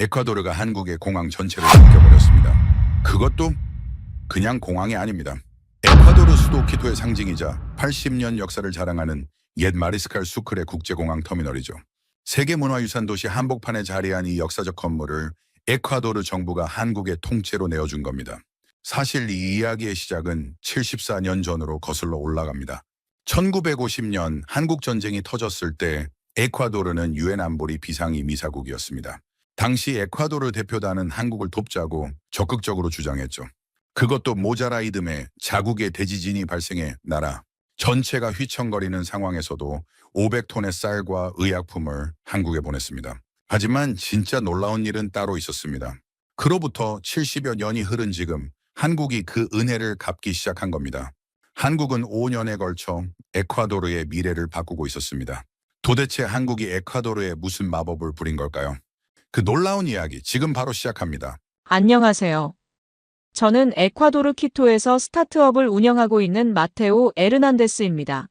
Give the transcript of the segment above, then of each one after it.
에콰도르가 한국의 공항 전체를 뺏겨버렸습니다. 그것도 그냥 공항이 아닙니다. 에콰도르 수도 키토의 상징이자 80년 역사를 자랑하는 옛 마리스칼 수크레 국제공항 터미널이죠. 세계문화유산 도시 한복판에 자리한 이 역사적 건물을 에콰도르 정부가 한국의 통째로 내어준 겁니다. 사실 이 이야기의 시작은 74년 전으로 거슬러 올라갑니다. 1950년 한국전쟁이 터졌을 때 에콰도르는 유엔 안보리 비상임이사국이었습니다. 당시 에콰도르 대표단은 한국을 돕자고 적극적으로 주장했죠. 그것도 모자라 이듬해 자국의 대지진이 발생해 나라 전체가 휘청거리는 상황에서도 500톤의 쌀과 의약품을 한국에 보냈습니다. 하지만 진짜 놀라운 일은 따로 있었습니다. 그로부터 70여 년이 흐른 지금 한국이 그 은혜를 갚기 시작한 겁니다. 한국은 5년에 걸쳐 에콰도르의 미래를 바꾸고 있었습니다. 도대체 한국이 에콰도르에 무슨 마법을 부린 걸까요? 그 놀라운 이야기 지금 바로 시작합니다. 안녕하세요. 저는 에콰도르 키토에서 스타트업을 운영하고 있는 마테오 에르난데스입니다.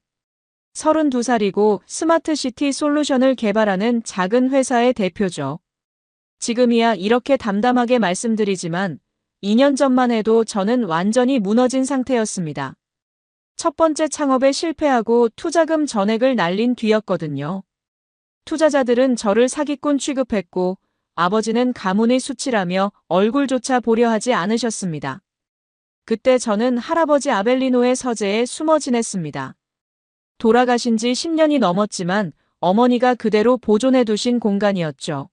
32살이고 스마트시티 솔루션을 개발하는 작은 회사의 대표죠. 지금이야 이렇게 담담하게 말씀드리지만 2년 전만 해도 저는 완전히 무너진 상태였습니다. 첫 번째 창업에 실패하고 투자금 전액을 날린 뒤였거든요. 투자자들은 저를 사기꾼 취급했고 아버지는 가문의 수치라며 얼굴조차 보려 하지 않으셨습니다. 그때 저는 할아버지 아벨리노의 서재에 숨어 지냈습니다. 돌아가신 지 10년이 넘었지만 어머니가 그대로 보존해 두신 공간이었죠.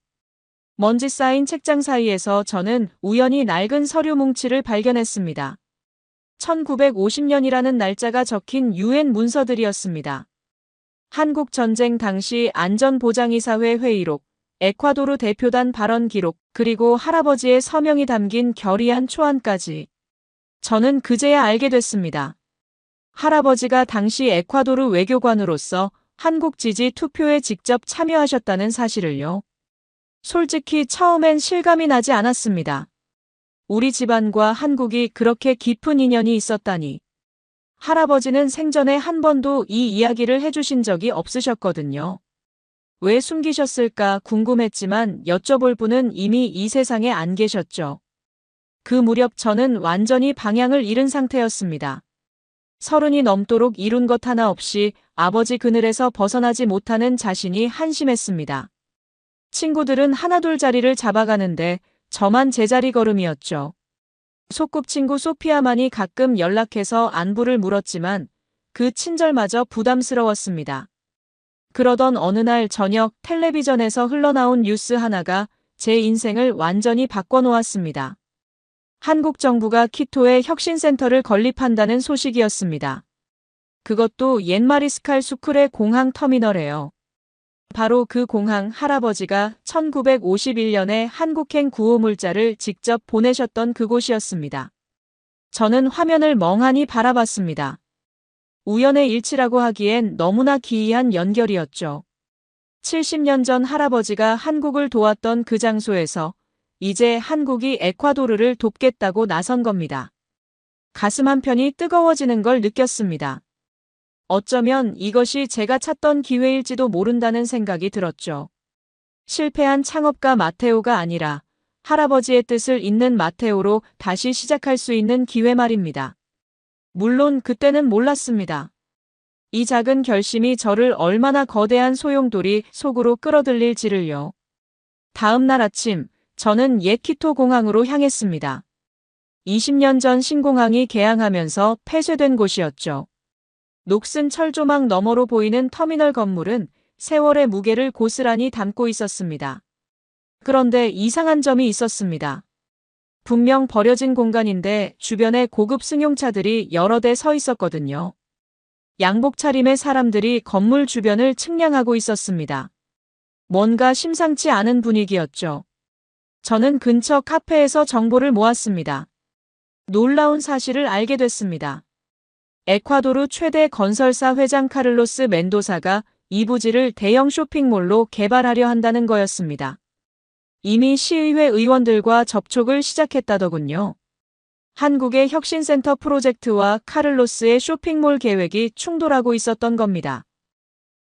먼지 쌓인 책장 사이에서 저는 우연히 낡은 서류 뭉치를 발견했습니다. 1950년이라는 날짜가 적힌 유엔 문서들이었습니다. 한국 전쟁 당시 안전보장이사회 회의록, 에콰도르 대표단 발언 기록, 그리고 할아버지의 서명이 담긴 결의안 초안까지. 저는 그제야 알게 됐습니다. 할아버지가 당시 에콰도르 외교관으로서 한국 지지 투표에 직접 참여하셨다는 사실을요. 솔직히 처음엔 실감이 나지 않았습니다. 우리 집안과 한국이 그렇게 깊은 인연이 있었다니. 할아버지는 생전에 한 번도 이 이야기를 해주신 적이 없으셨거든요. 왜 숨기셨을까 궁금했지만 여쭤볼 분은 이미 이 세상에 안 계셨죠. 그 무렵 저는 완전히 방향을 잃은 상태였습니다. 30이 넘도록 이룬 것 하나 없이 아버지 그늘에서 벗어나지 못하는 자신이 한심했습니다. 친구들은 하나둘 자리를 잡아가는데 저만 제자리 걸음이었죠. 소꿉친구 소피아만이 가끔 연락해서 안부를 물었지만 그 친절마저 부담스러웠습니다. 그러던 어느 날 저녁 텔레비전에서 흘러나온 뉴스 하나가 제 인생을 완전히 바꿔놓았습니다. 한국 정부가 키토에 혁신센터를 건립한다는 소식이었습니다. 그것도 옛마리스칼 수크레 공항 터미널에요. 바로 그 공항 할아버지가 1951년에 한국행 구호물자를 직접 보내셨던 그곳이었습니다. 저는 화면을 멍하니 바라봤습니다. 우연의 일치라고 하기엔 너무나 기이한 연결이었죠. 70년 전 할아버지가 한국을 도왔던 그 장소에서 이제 한국이 에콰도르를 돕겠다고 나선 겁니다. 가슴 한편이 뜨거워지는 걸 느꼈습니다. 어쩌면 이것이 제가 찾던 기회일지도 모른다는 생각이 들었죠. 실패한 창업가 마테오가 아니라 할아버지의 뜻을 잇는 마테오로 다시 시작할 수 있는 기회 말입니다. 물론 그때는 몰랐습니다. 이 작은 결심이 저를 얼마나 거대한 소용돌이 속으로 끌어들일지를요. 다음 날 아침, 저는 옛 키토 공항으로 향했습니다. 20년 전 신공항이 개항하면서 폐쇄된 곳이었죠. 녹슨 철조망 너머로 보이는 터미널 건물은 세월의 무게를 고스란히 담고 있었습니다. 그런데 이상한 점이 있었습니다. 분명 버려진 공간인데 주변에 고급 승용차들이 여러 대 서 있었거든요. 양복 차림의 사람들이 건물 주변을 측량하고 있었습니다. 뭔가 심상치 않은 분위기였죠. 저는 근처 카페에서 정보를 모았습니다. 놀라운 사실을 알게 됐습니다. 에콰도르 최대 건설사 회장 카를로스 멘도사가 이 부지를 대형 쇼핑몰로 개발하려 한다는 거였습니다. 이미 시의회 의원들과 접촉을 시작했다더군요. 한국의 혁신센터 프로젝트와 카를로스의 쇼핑몰 계획이 충돌하고 있었던 겁니다.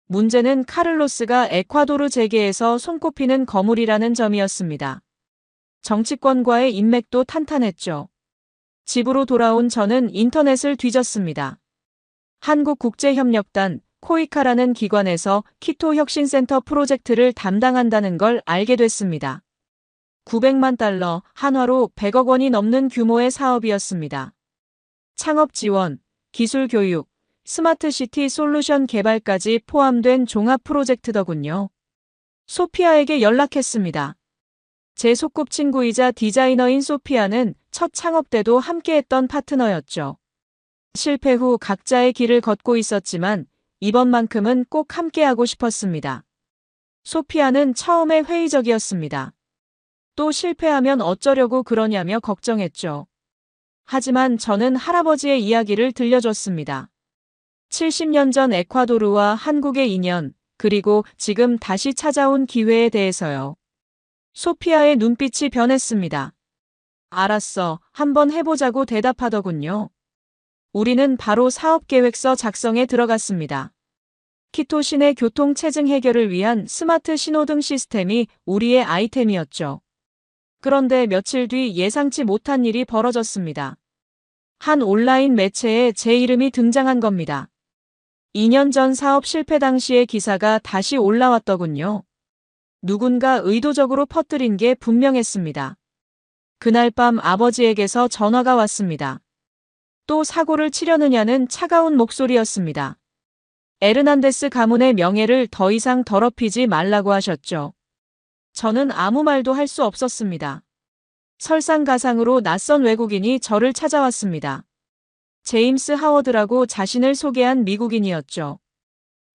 문제는 카를로스가 에콰도르 재계에서 손꼽히는 거물이라는 점이었습니다. 정치권과의 인맥도 탄탄했죠. 집으로 돌아온 저는 인터넷을 뒤졌습니다. 한국국제협력단 코이카라는 기관에서 키토 혁신센터 프로젝트를 담당한다는 걸 알게 됐습니다. 900만 달러, 한화로 100억 원이 넘는 규모의 사업이었습니다. 창업 지원, 기술 교육, 스마트시티 솔루션 개발까지 포함된 종합 프로젝트더군요. 소피아에게 연락했습니다. 제 소꿉친구이자 디자이너인 소피아는 첫 창업 때도 함께했던 파트너였죠. 실패 후 각자의 길을 걷고 있었지만 이번만큼은 꼭 함께하고 싶었습니다. 소피아는 처음에 회의적이었습니다. 또 실패하면 어쩌려고 그러냐며 걱정했죠. 하지만 저는 할아버지의 이야기를 들려줬습니다. 70년 전 에콰도르와 한국의 인연, 그리고 지금 다시 찾아온 기회에 대해서요. 소피아의 눈빛이 변했습니다. 알았어, 한번 해보자고 대답하더군요. 우리는 바로 사업계획서 작성에 들어갔습니다. 키토 시내 교통 체증 해결을 위한 스마트 신호등 시스템이 우리의 아이템이었죠. 그런데 며칠 뒤 예상치 못한 일이 벌어졌습니다. 한 온라인 매체에 제 이름이 등장한 겁니다. 2년 전 사업 실패 당시의 기사가 다시 올라왔더군요. 누군가 의도적으로 퍼뜨린 게 분명했습니다. 그날 밤 아버지에게서 전화가 왔습니다. 또 사고를 치려느냐는 차가운 목소리였습니다. 에르난데스 가문의 명예를 더 이상 더럽히지 말라고 하셨죠. 저는 아무 말도 할 수 없었습니다. 설상가상으로 낯선 외국인이 저를 찾아왔습니다. 제임스 하워드라고 자신을 소개한 미국인이었죠.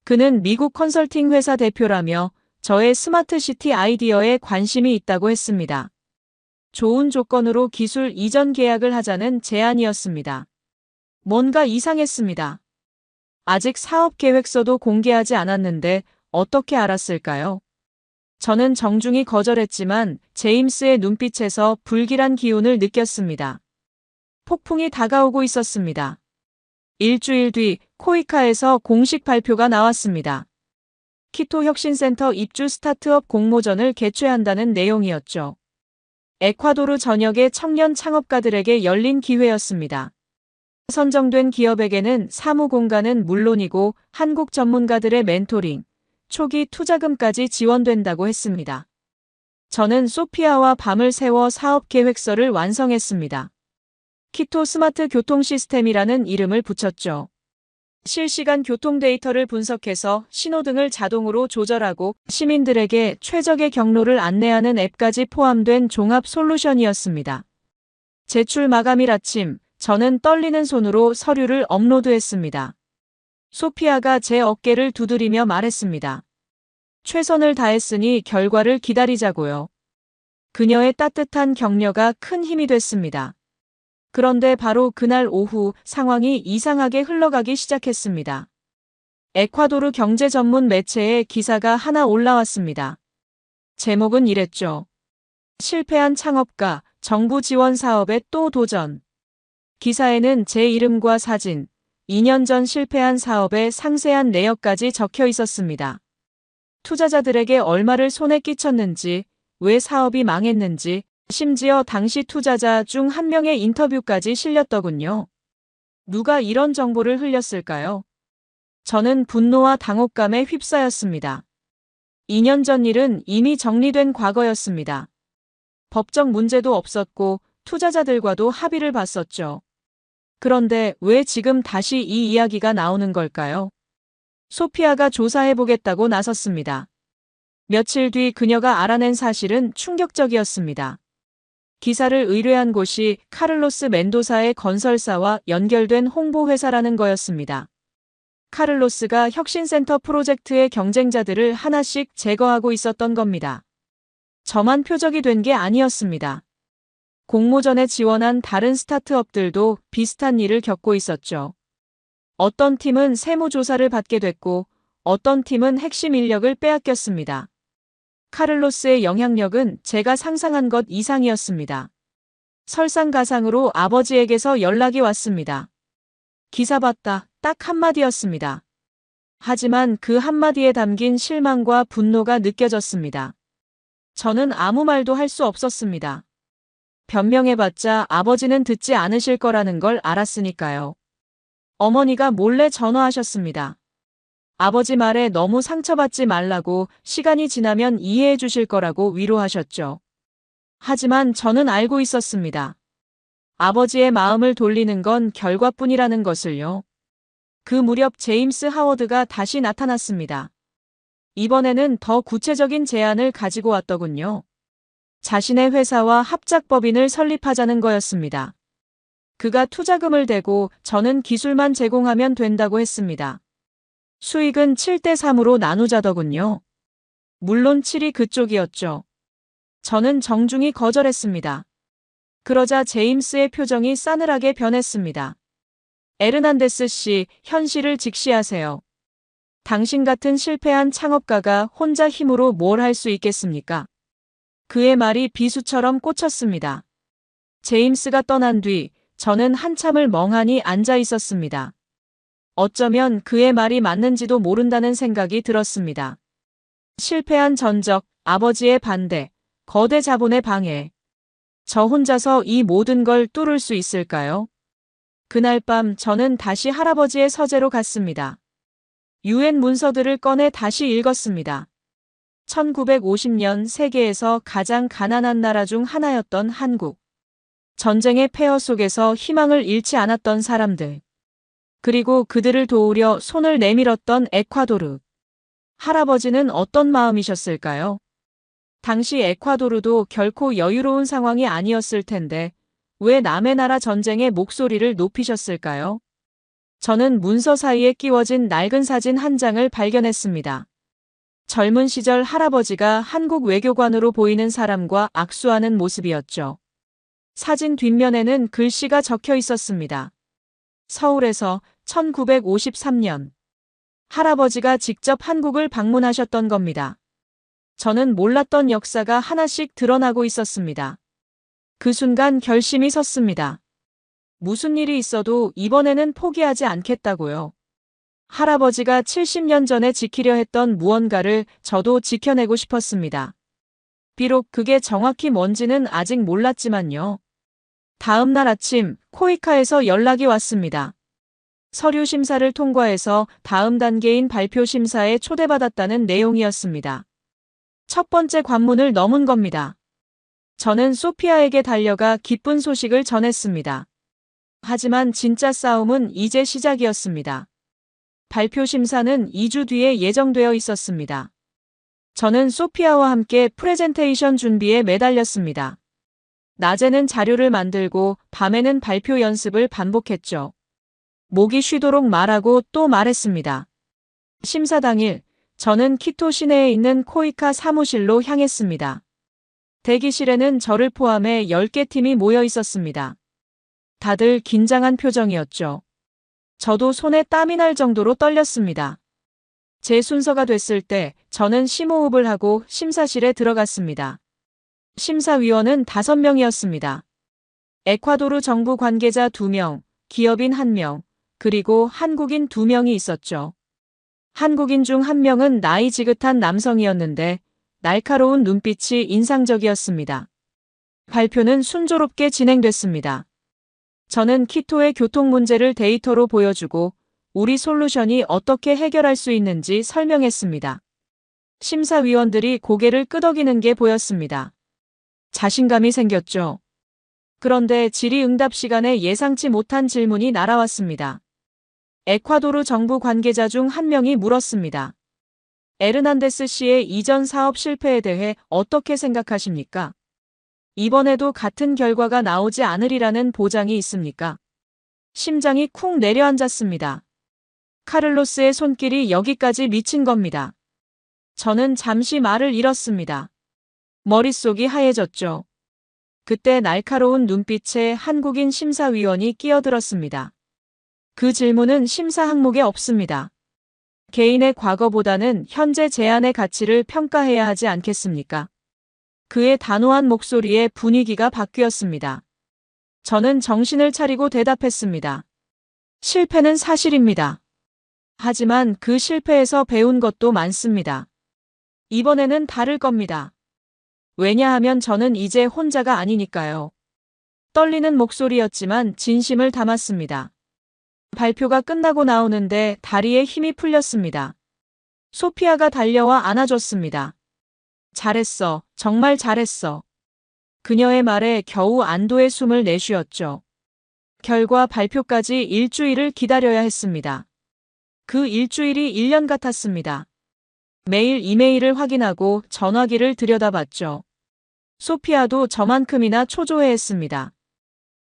그는 미국 컨설팅 회사 대표라며 저의 스마트시티 아이디어에 관심이 있다고 했습니다. 좋은 조건으로 기술 이전 계약을 하자는 제안이었습니다. 뭔가 이상했습니다. 아직 사업 계획서도 공개하지 않았는데 어떻게 알았을까요? 저는 정중히 거절했지만 제임스의 눈빛에서 불길한 기운을 느꼈습니다. 폭풍이 다가오고 있었습니다. 일주일 뒤 코이카에서 공식 발표가 나왔습니다. 키토 혁신센터 입주 스타트업 공모전을 개최한다는 내용이었죠. 에콰도르 전역의 청년 창업가들에게 열린 기회였습니다. 선정된 기업에게는 사무 공간은 물론이고 한국 전문가들의 멘토링, 초기 투자금까지 지원된다고 했습니다. 저는 소피아와 밤을 새워 사업 계획서를 완성했습니다. 키토 스마트 교통 시스템이라는 이름을 붙였죠. 실시간 교통 데이터를 분석해서 신호등을 자동으로 조절하고 시민들에게 최적의 경로를 안내하는 앱까지 포함된 종합 솔루션이었습니다. 제출 마감일 아침, 저는 떨리는 손으로 서류를 업로드했습니다. 소피아가 제 어깨를 두드리며 말했습니다. 최선을 다했으니 결과를 기다리자고요. 그녀의 따뜻한 격려가 큰 힘이 됐습니다. 그런데 바로 그날 오후 상황이 이상하게 흘러가기 시작했습니다. 에콰도르 경제 전문 매체에 기사가 하나 올라왔습니다. 제목은 이랬죠. 실패한 창업가, 정부 지원 사업에 또 도전. 기사에는 제 이름과 사진, 2년 전 실패한 사업의 상세한 내역까지 적혀 있었습니다. 투자자들에게 얼마를 손에 끼쳤는지, 왜 사업이 망했는지, 심지어 당시 투자자 중 한 명의 인터뷰까지 실렸더군요. 누가 이런 정보를 흘렸을까요? 저는 분노와 당혹감에 휩싸였습니다. 2년 전 일은 이미 정리된 과거였습니다. 법적 문제도 없었고 투자자들과도 합의를 봤었죠. 그런데 왜 지금 다시 이 이야기가 나오는 걸까요? 소피아가 조사해보겠다고 나섰습니다. 며칠 뒤 그녀가 알아낸 사실은 충격적이었습니다. 기사를 의뢰한 곳이 카를로스 멘도사의 건설사와 연결된 홍보회사라는 거였습니다. 카를로스가 혁신센터 프로젝트의 경쟁자들을 하나씩 제거하고 있었던 겁니다. 저만 표적이 된 게 아니었습니다. 공모전에 지원한 다른 스타트업들도 비슷한 일을 겪고 있었죠. 어떤 팀은 세무조사를 받게 됐고 어떤 팀은 핵심 인력을 빼앗겼습니다. 카를로스의 영향력은 제가 상상한 것 이상이었습니다. 설상가상으로 아버지에게서 연락이 왔습니다. 기사 봤다, 딱 한마디였습니다. 하지만 그 한마디에 담긴 실망과 분노가 느껴졌습니다. 저는 아무 말도 할 수 없었습니다. 변명해봤자 아버지는 듣지 않으실 거라는 걸 알았으니까요. 어머니가 몰래 전화하셨습니다. 아버지 말에 너무 상처받지 말라고 시간이 지나면 이해해 주실 거라고 위로하셨죠. 하지만 저는 알고 있었습니다. 아버지의 마음을 돌리는 건 결과뿐이라는 것을요. 그 무렵 제임스 하워드가 다시 나타났습니다. 이번에는 더 구체적인 제안을 가지고 왔더군요. 자신의 회사와 합작법인을 설립하자는 거였습니다. 그가 투자금을 대고 저는 기술만 제공하면 된다고 했습니다. 수익은 7대3으로 나누자더군요. 물론 7이 그쪽이었죠. 저는 정중히 거절했습니다. 그러자 제임스의 표정이 싸늘하게 변했습니다. 에르난데스 씨, 현실을 직시하세요. 당신 같은 실패한 창업가가 혼자 힘으로 뭘 할 수 있겠습니까? 그의 말이 비수처럼 꽂혔습니다. 제임스가 떠난 뒤 저는 한참을 멍하니 앉아 있었습니다. 어쩌면 그의 말이 맞는지도 모른다는 생각이 들었습니다. 실패한 전적, 아버지의 반대, 거대 자본의 방해. 저 혼자서 이 모든 걸 뚫을 수 있을까요? 그날 밤 저는 다시 할아버지의 서재로 갔습니다. 유엔 문서들을 꺼내 다시 읽었습니다. 1950년 세계에서 가장 가난한 나라 중 하나였던 한국. 전쟁의 폐허 속에서 희망을 잃지 않았던 사람들. 그리고 그들을 도우려 손을 내밀었던 에콰도르. 할아버지는 어떤 마음이셨을까요? 당시 에콰도르도 결코 여유로운 상황이 아니었을 텐데 왜 남의 나라 전쟁의 목소리를 높이셨을까요? 저는 문서 사이에 끼워진 낡은 사진 한 장을 발견했습니다. 젊은 시절 할아버지가 한국 외교관으로 보이는 사람과 악수하는 모습이었죠. 사진 뒷면에는 글씨가 적혀 있었습니다. 서울에서 1953년. 할아버지가 직접 한국을 방문하셨던 겁니다. 저는 몰랐던 역사가 하나씩 드러나고 있었습니다. 그 순간 결심이 섰습니다. 무슨 일이 있어도 이번에는 포기하지 않겠다고요. 할아버지가 70년 전에 지키려 했던 무언가를 저도 지켜내고 싶었습니다. 비록 그게 정확히 뭔지는 아직 몰랐지만요. 다음 날 아침 코이카에서 연락이 왔습니다. 서류 심사를 통과해서 다음 단계인 발표 심사에 초대받았다는 내용이었습니다. 첫 번째 관문을 넘은 겁니다. 저는 소피아에게 달려가 기쁜 소식을 전했습니다. 하지만 진짜 싸움은 이제 시작이었습니다. 발표 심사는 2주 뒤에 예정되어 있었습니다. 저는 소피아와 함께 프레젠테이션 준비에 매달렸습니다. 낮에는 자료를 만들고 밤에는 발표 연습을 반복했죠. 목이 쉬도록 말하고 또 말했습니다. 심사 당일, 저는 키토 시내에 있는 코이카 사무실로 향했습니다. 대기실에는 저를 포함해 10개 팀이 모여 있었습니다. 다들 긴장한 표정이었죠. 저도 손에 땀이 날 정도로 떨렸습니다. 제 순서가 됐을 때 저는 심호흡을 하고 심사실에 들어갔습니다. 심사위원은 5명이었습니다. 에콰도르 정부 관계자 2명, 기업인 1명, 그리고 한국인 2명이 있었죠. 한국인 중 1명은 나이 지긋한 남성이었는데 날카로운 눈빛이 인상적이었습니다. 발표는 순조롭게 진행됐습니다. 저는 키토의 교통 문제를 데이터로 보여주고 우리 솔루션이 어떻게 해결할 수 있는지 설명했습니다. 심사위원들이 고개를 끄덕이는 게 보였습니다. 자신감이 생겼죠. 그런데 질의응답 시간에 예상치 못한 질문이 날아왔습니다. 에콰도르 정부 관계자 중 1명이 물었습니다. 에르난데스 씨의 이전 사업 실패에 대해 어떻게 생각하십니까? 이번에도 같은 결과가 나오지 않으리라는 보장이 있습니까? 심장이 쿵 내려앉았습니다. 카를로스의 손길이 여기까지 미친 겁니다. 저는 잠시 말을 잃었습니다. 머릿속이 하얘졌죠. 그때 날카로운 눈빛에 한국인 심사위원이 끼어들었습니다. 그 질문은 심사 항목에 없습니다. 개인의 과거보다는 현재 제안의 가치를 평가해야 하지 않겠습니까? 그의 단호한 목소리에 분위기가 바뀌었습니다. 저는 정신을 차리고 대답했습니다. 실패는 사실입니다. 하지만 그 실패에서 배운 것도 많습니다. 이번에는 다를 겁니다. 왜냐하면 저는 이제 혼자가 아니니까요. 떨리는 목소리였지만 진심을 담았습니다. 발표가 끝나고 나오는데 다리에 힘이 풀렸습니다. 소피아가 달려와 안아줬습니다. 잘했어. 정말 잘했어. 그녀의 말에 겨우 안도의 숨을 내쉬었죠. 결과 발표까지 일주일을 기다려야 했습니다. 그 일주일이 1년 같았습니다. 매일 이메일을 확인하고 전화기를 들여다봤죠. 소피아도 저만큼이나 초조해했습니다.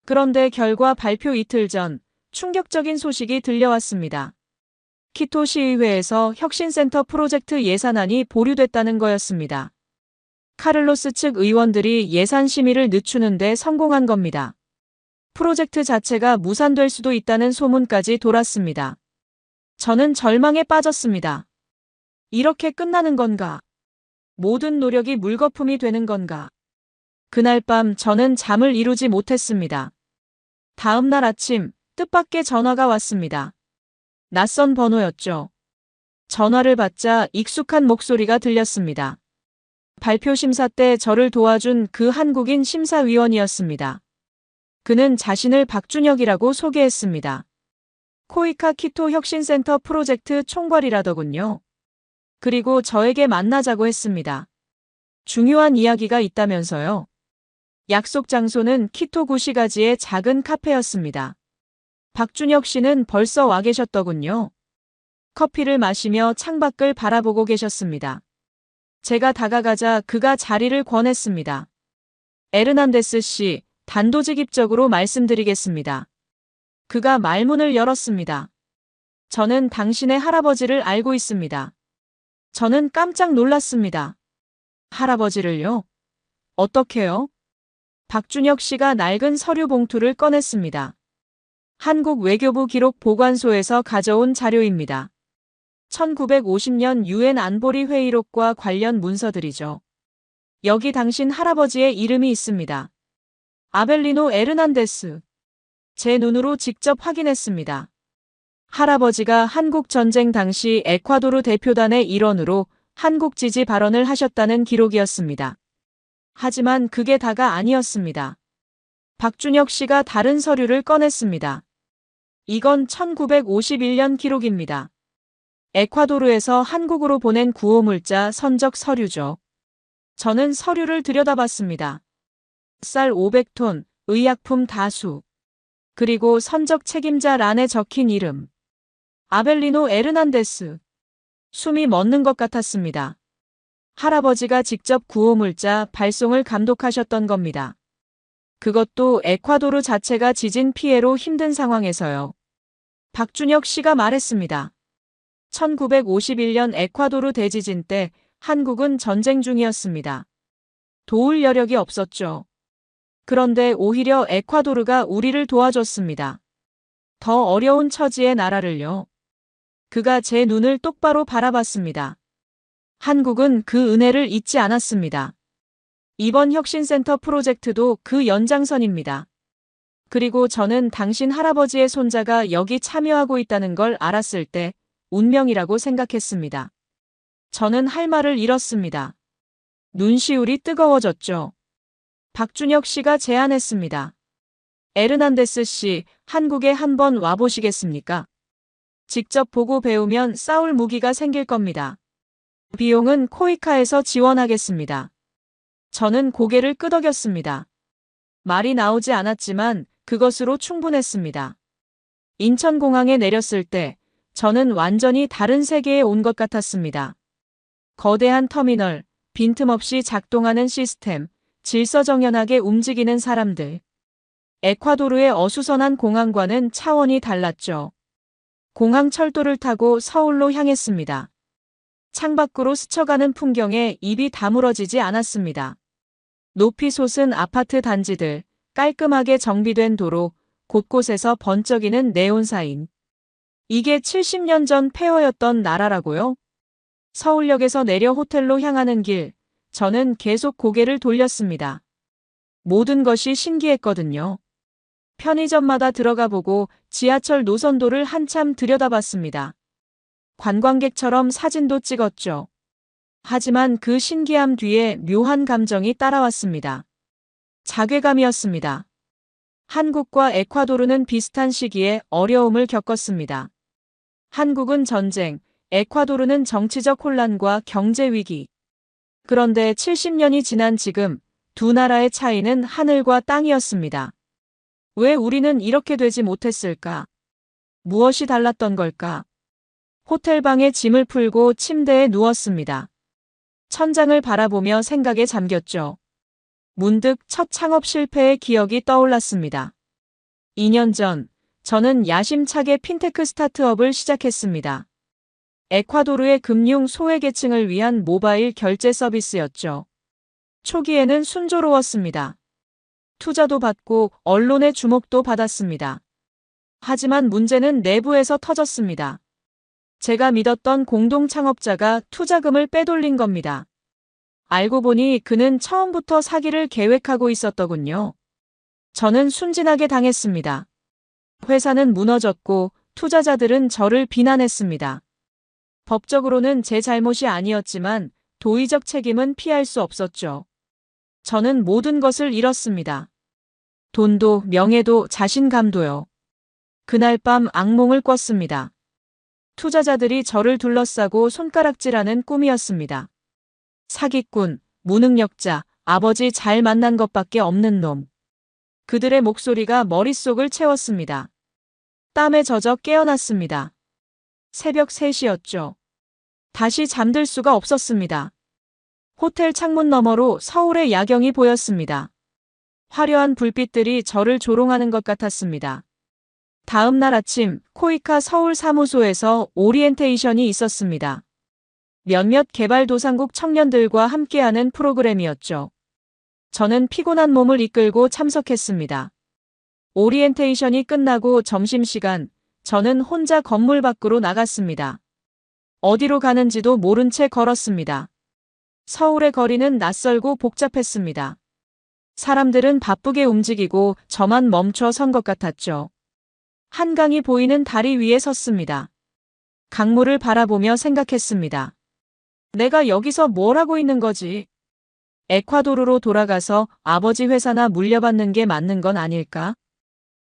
그런데 결과 발표 이틀 전 충격적인 소식이 들려왔습니다. 키토 시의회에서 혁신센터 프로젝트 예산안이 보류됐다는 거였습니다. 카를로스 측 의원들이 예산 심의를 늦추는 데 성공한 겁니다. 프로젝트 자체가 무산될 수도 있다는 소문까지 돌았습니다. 저는 절망에 빠졌습니다. 이렇게 끝나는 건가? 모든 노력이 물거품이 되는 건가? 그날 밤 저는 잠을 이루지 못했습니다. 다음 날 아침 뜻밖의 전화가 왔습니다. 낯선 번호였죠. 전화를 받자 익숙한 목소리가 들렸습니다. 발표 심사 때 저를 도와준 그 한국인 심사위원이었습니다. 그는 자신을 박준혁이라고 소개했습니다. 코이카 키토 혁신센터 프로젝트 총괄이라더군요. 그리고 저에게 만나자고 했습니다. 중요한 이야기가 있다면서요. 약속 장소는 키토 구시가지의 작은 카페였습니다. 박준혁 씨는 벌써 와 계셨더군요. 커피를 마시며 창밖을 바라보고 계셨습니다. 제가 다가가자 그가 자리를 권했습니다. 에르난데스 씨, 단도직입적으로 말씀드리겠습니다. 그가 말문을 열었습니다. 저는 당신의 할아버지를 알고 있습니다. 저는 깜짝 놀랐습니다. 할아버지를요? 어떻게요? 박준혁 씨가 낡은 서류 봉투를 꺼냈습니다. 한국 외교부 기록 보관소에서 가져온 자료입니다. 1950년 유엔 안보리 회의록과 관련 문서들이죠. 여기 당신 할아버지의 이름이 있습니다. 아벨리노 에르난데스. 제 눈으로 직접 확인했습니다. 할아버지가 한국 전쟁 당시 에콰도르 대표단의 일원으로 한국 지지 발언을 하셨다는 기록이었습니다. 하지만 그게 다가 아니었습니다. 박준혁 씨가 다른 서류를 꺼냈습니다. 이건 1951년 기록입니다. 에콰도르에서 한국으로 보낸 구호물자 선적 서류죠. 저는 서류를 들여다봤습니다. 쌀 500톤, 의약품 다수. 그리고 선적 책임자 란에 적힌 이름. 아벨리노 에르난데스. 숨이 멎는 것 같았습니다. 할아버지가 직접 구호물자 발송을 감독하셨던 겁니다. 그것도 에콰도르 자체가 지진 피해로 힘든 상황에서요. 박준혁 씨가 말했습니다. 1951년 에콰도르 대지진 때 한국은 전쟁 중이었습니다. 도울 여력이 없었죠. 그런데 오히려 에콰도르가 우리를 도와줬습니다. 더 어려운 처지의 나라를요. 그가 제 눈을 똑바로 바라봤습니다. 한국은 그 은혜를 잊지 않았습니다. 이번 혁신센터 프로젝트도 그 연장선입니다. 그리고 저는 당신 할아버지의 손자가 여기 참여하고 있다는 걸 알았을 때 운명이라고 생각했습니다. 저는 할 말을 잃었습니다. 눈시울이 뜨거워졌죠. 박준혁 씨가 제안했습니다. 에르난데스 씨, 한국에 한번 와보시겠습니까? 직접 보고 배우면 싸울 무기가 생길 겁니다. 비용은 코이카에서 지원하겠습니다. 저는 고개를 끄덕였습니다. 말이 나오지 않았지만 그것으로 충분했습니다. 인천공항에 내렸을 때 저는 완전히 다른 세계에 온 것 같았습니다. 거대한 터미널, 빈틈없이 작동하는 시스템, 질서정연하게 움직이는 사람들. 에콰도르의 어수선한 공항과는 차원이 달랐죠. 공항 철도를 타고 서울로 향했습니다. 창밖으로 스쳐가는 풍경에 입이 다물어지지 않았습니다. 높이 솟은 아파트 단지들, 깔끔하게 정비된 도로, 곳곳에서 번쩍이는 네온사인. 이게 70년 전 폐허였던 나라라고요? 서울역에서 내려 호텔로 향하는 길, 저는 계속 고개를 돌렸습니다. 모든 것이 신기했거든요. 편의점마다 들어가 보고 지하철 노선도를 한참 들여다봤습니다. 관광객처럼 사진도 찍었죠. 하지만 그 신기함 뒤에 묘한 감정이 따라왔습니다. 자괴감이었습니다. 한국과 에콰도르는 비슷한 시기에 어려움을 겪었습니다. 한국은 전쟁, 에콰도르는 정치적 혼란과 경제 위기. 그런데 70년이 지난 지금 두 나라의 차이는 하늘과 땅이었습니다. 왜 우리는 이렇게 되지 못했을까? 무엇이 달랐던 걸까? 호텔방에 짐을 풀고 침대에 누웠습니다. 천장을 바라보며 생각에 잠겼죠. 문득 첫 창업 실패의 기억이 떠올랐습니다. 2년 전, 저는 야심차게 핀테크 스타트업을 시작했습니다. 에콰도르의 금융 소외계층을 위한 모바일 결제 서비스였죠. 초기에는 순조로웠습니다. 투자도 받고 언론의 주목도 받았습니다. 하지만 문제는 내부에서 터졌습니다. 제가 믿었던 공동 창업자가 투자금을 빼돌린 겁니다. 알고 보니 그는 처음부터 사기를 계획하고 있었더군요. 저는 순진하게 당했습니다. 회사는 무너졌고 투자자들은 저를 비난했습니다. 법적으로는 제 잘못이 아니었지만 도의적 책임은 피할 수 없었죠. 저는 모든 것을 잃었습니다. 돈도 명예도 자신감도요. 그날 밤 악몽을 꿨습니다. 투자자들이 저를 둘러싸고 손가락질하는 꿈이었습니다. 사기꾼, 무능력자, 아버지 잘 만난 것밖에 없는 놈. 그들의 목소리가 머릿속을 채웠습니다. 땀에 젖어 깨어났습니다. 새벽 3시였죠. 다시 잠들 수가 없었습니다. 호텔 창문 너머로 서울의 야경이 보였습니다. 화려한 불빛들이 저를 조롱하는 것 같았습니다. 다음 날 아침 코이카 서울 사무소에서 오리엔테이션이 있었습니다. 몇몇 개발도상국 청년들과 함께하는 프로그램이었죠. 저는 피곤한 몸을 이끌고 참석했습니다. 오리엔테이션이 끝나고 점심시간, 저는 혼자 건물 밖으로 나갔습니다. 어디로 가는지도 모른 채 걸었습니다. 서울의 거리는 낯설고 복잡했습니다. 사람들은 바쁘게 움직이고 저만 멈춰 선 것 같았죠. 한강이 보이는 다리 위에 섰습니다. 강물을 바라보며 생각했습니다. 내가 여기서 뭘 하고 있는 거지? 에콰도르로 돌아가서 아버지 회사나 물려받는 게 맞는 건 아닐까?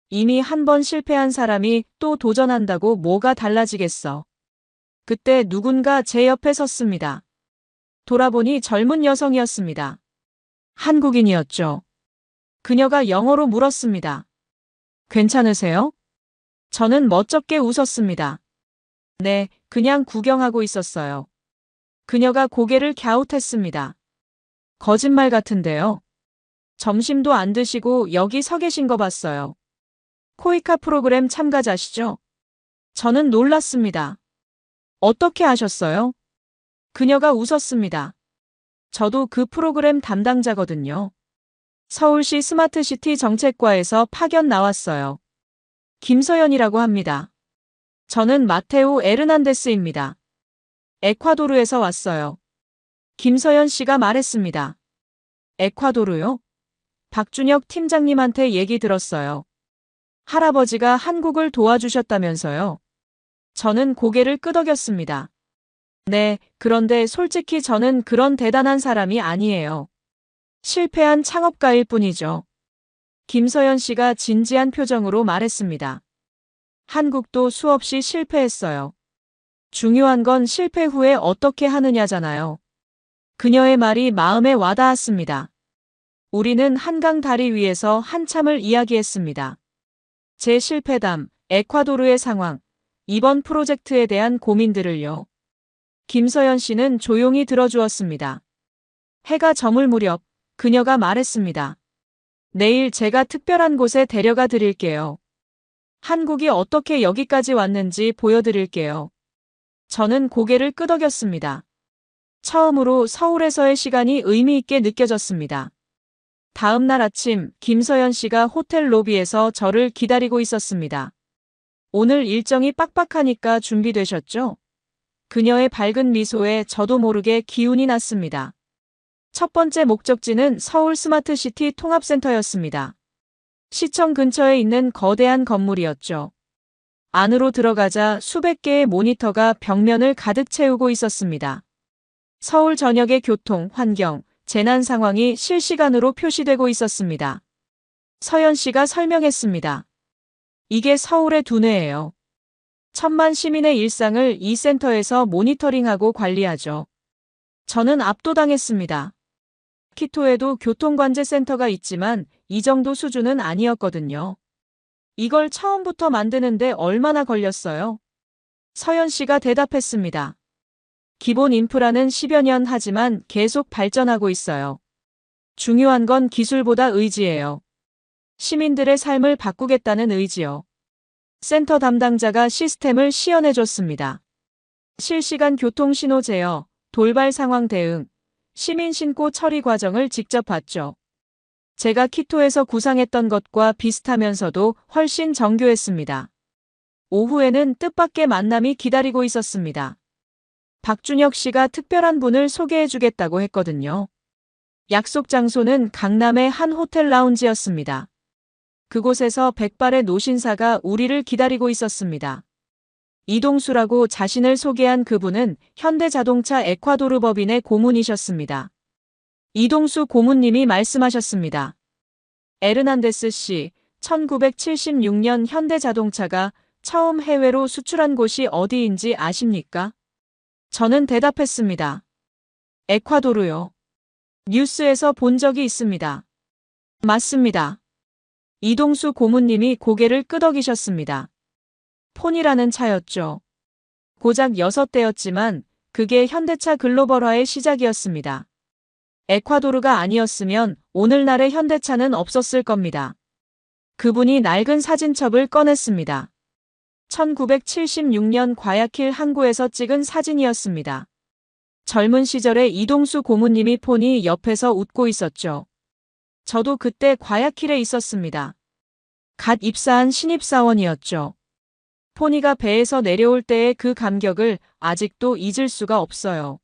이미 한 번 실패한 사람이 또 도전한다고 뭐가 달라지겠어. 그때 누군가 제 옆에 섰습니다. 돌아보니 젊은 여성이었습니다. 한국인이었죠. 그녀가 영어로 물었습니다. 괜찮으세요? 저는 멋쩍게 웃었습니다. 네, 그냥 구경하고 있었어요. 그녀가 고개를 갸웃했습니다. 거짓말 같은데요. 점심도 안 드시고 여기 서 계신 거 봤어요. 코이카 프로그램 참가자시죠? 저는 놀랐습니다. 어떻게 아셨어요? 그녀가 웃었습니다. 저도 그 프로그램 담당자거든요. 서울시 스마트시티 정책과에서 파견 나왔어요. 김서연이라고 합니다. 저는 마테오 에르난데스입니다. 에콰도르에서 왔어요. 김서연 씨가 말했습니다. 에콰도르요? 박준혁 팀장님한테 얘기 들었어요. 할아버지가 한국을 도와주셨다면서요. 저는 고개를 끄덕였습니다. 네, 그런데 솔직히 저는 그런 대단한 사람이 아니에요. 실패한 창업가일 뿐이죠. 김서연 씨가 진지한 표정으로 말했습니다. 한국도 수없이 실패했어요. 중요한 건 실패 후에 어떻게 하느냐잖아요. 그녀의 말이 마음에 와닿았습니다. 우리는 한강 다리 위에서 한참을 이야기했습니다. 제 실패담, 에콰도르의 상황, 이번 프로젝트에 대한 고민들을요. 김서연 씨는 조용히 들어주었습니다. 해가 저물 무렵 그녀가 말했습니다. 내일 제가 특별한 곳에 데려가 드릴게요. 한국이 어떻게 여기까지 왔는지 보여드릴게요. 저는 고개를 끄덕였습니다. 처음으로 서울에서의 시간이 의미 있게 느껴졌습니다. 다음 날 아침 김서연 씨가 호텔 로비에서 저를 기다리고 있었습니다. 오늘 일정이 빡빡하니까 준비되셨죠? 그녀의 밝은 미소에 저도 모르게 기운이 났습니다. 첫 번째 목적지는 서울 스마트시티 통합센터였습니다. 시청 근처에 있는 거대한 건물이었죠. 안으로 들어가자 수백 개의 모니터가 벽면을 가득 채우고 있었습니다. 서울 전역의 교통, 환경, 재난 상황이 실시간으로 표시되고 있었습니다. 서연 씨가 설명했습니다. 이게 서울의 두뇌예요. 1,000만 시민의 일상을 이 센터에서 모니터링하고 관리하죠. 저는 압도당했습니다. 키토에도 교통관제센터가 있지만 이 정도 수준은 아니었거든요. 이걸 처음부터 만드는데 얼마나 걸렸어요? 서연 씨가 대답했습니다. 기본 인프라는 10여 년 하지만 계속 발전하고 있어요. 중요한 건 기술보다 의지예요. 시민들의 삶을 바꾸겠다는 의지요. 센터 담당자가 시스템을 시연해줬습니다. 실시간 교통신호 제어, 돌발 상황 대응, 시민 신고 처리 과정을 직접 봤죠. 제가 키토에서 구상했던 것과 비슷하면서도 훨씬 정교했습니다. 오후에는 뜻밖의 만남이 기다리고 있었습니다. 박준혁 씨가 특별한 분을 소개해주겠다고 했거든요. 약속 장소는 강남의 한 호텔 라운지였습니다. 그곳에서 백발의 노신사가 우리를 기다리고 있었습니다. 이동수라고 자신을 소개한 그분은 현대자동차 에콰도르 법인의 고문이셨습니다. 이동수 고문님이 말씀하셨습니다. 에르난데스 씨, 1976년 현대자동차가 처음 해외로 수출한 곳이 어디인지 아십니까? 저는 대답했습니다. 에콰도르요. 뉴스에서 본 적이 있습니다. 맞습니다. 이동수 고문님이 고개를 끄덕이셨습니다. 폰이라는 차였죠. 고작 6대였지만 그게 현대차 글로벌화의 시작이었습니다. 에콰도르가 아니었으면 오늘날의 현대차는 없었을 겁니다. 그분이 낡은 사진첩을 꺼냈습니다. 1976년 과야킬 항구에서 찍은 사진이었습니다. 젊은 시절에 이동수 고문님이 폰이 옆에서 웃고 있었죠. 저도 그때 과야킬에 있었습니다. 갓 입사한 신입사원이었죠. 포니가 배에서 내려올 때의 그 감격을 아직도 잊을 수가 없어요.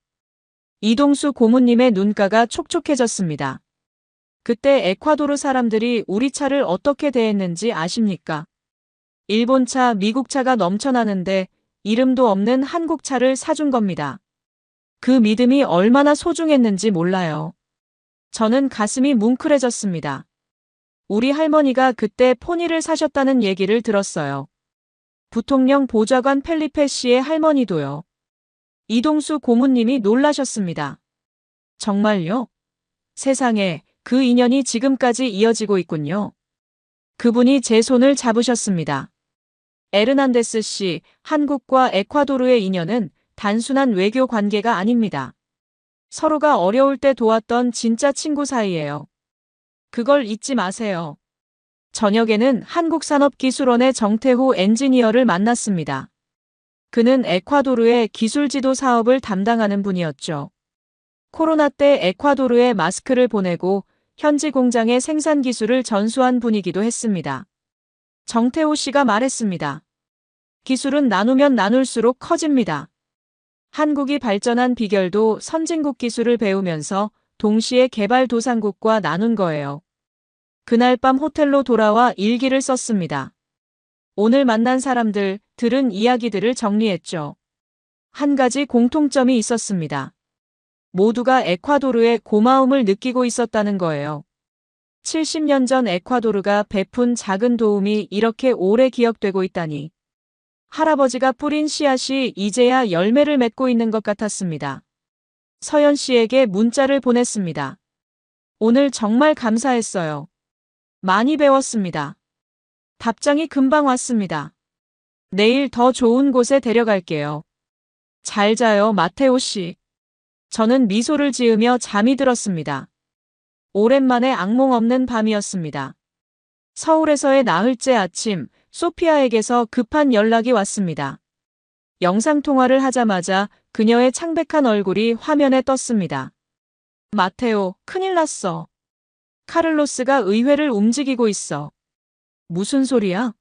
이동수 고문님의 눈가가 촉촉해졌습니다. 그때 에콰도르 사람들이 우리 차를 어떻게 대했는지 아십니까? 일본 차, 미국 차가 넘쳐나는데 이름도 없는 한국 차를 사준 겁니다. 그 믿음이 얼마나 소중했는지 몰라요. 저는 가슴이 뭉클해졌습니다. 우리 할머니가 그때 포니를 사셨다는 얘기를 들었어요. 부통령 보좌관 펠리페 씨의 할머니도요. 이동수 고문님이 놀라셨습니다. 정말요? 세상에, 그 인연이 지금까지 이어지고 있군요. 그분이 제 손을 잡으셨습니다. 에르난데스 씨, 한국과 에콰도르의 인연은 단순한 외교 관계가 아닙니다. 서로가 어려울 때 도왔던 진짜 친구 사이예요. 그걸 잊지 마세요. 저녁에는 한국산업기술원의 정태호 엔지니어를 만났습니다. 그는 에콰도르의 기술지도 사업을 담당하는 분이었죠. 코로나 때 에콰도르에 마스크를 보내고 현지 공장의 생산 기술을 전수한 분이기도 했습니다. 정태호 씨가 말했습니다. 기술은 나누면 나눌수록 커집니다. 한국이 발전한 비결도 선진국 기술을 배우면서 동시에 개발도상국과 나눈 거예요. 그날 밤 호텔로 돌아와 일기를 썼습니다. 오늘 만난 사람들, 들은 이야기들을 정리했죠. 한 가지 공통점이 있었습니다. 모두가 에콰도르의 고마움을 느끼고 있었다는 거예요. 70년 전 에콰도르가 베푼 작은 도움이 이렇게 오래 기억되고 있다니. 할아버지가 뿌린 씨앗이 이제야 열매를 맺고 있는 것 같았습니다. 서연 씨에게 문자를 보냈습니다. 오늘 정말 감사했어요. 많이 배웠습니다. 답장이 금방 왔습니다. 내일 더 좋은 곳에 데려갈게요. 잘 자요, 마테오 씨. 저는 미소를 지으며 잠이 들었습니다. 오랜만에 악몽 없는 밤이었습니다. 서울에서의 나흘째 아침, 소피아에게서 급한 연락이 왔습니다. 영상통화를 하자마자 그녀의 창백한 얼굴이 화면에 떴습니다. 마테오, 큰일 났어. 카를로스가 의회를 움직이고 있어. 무슨 소리야?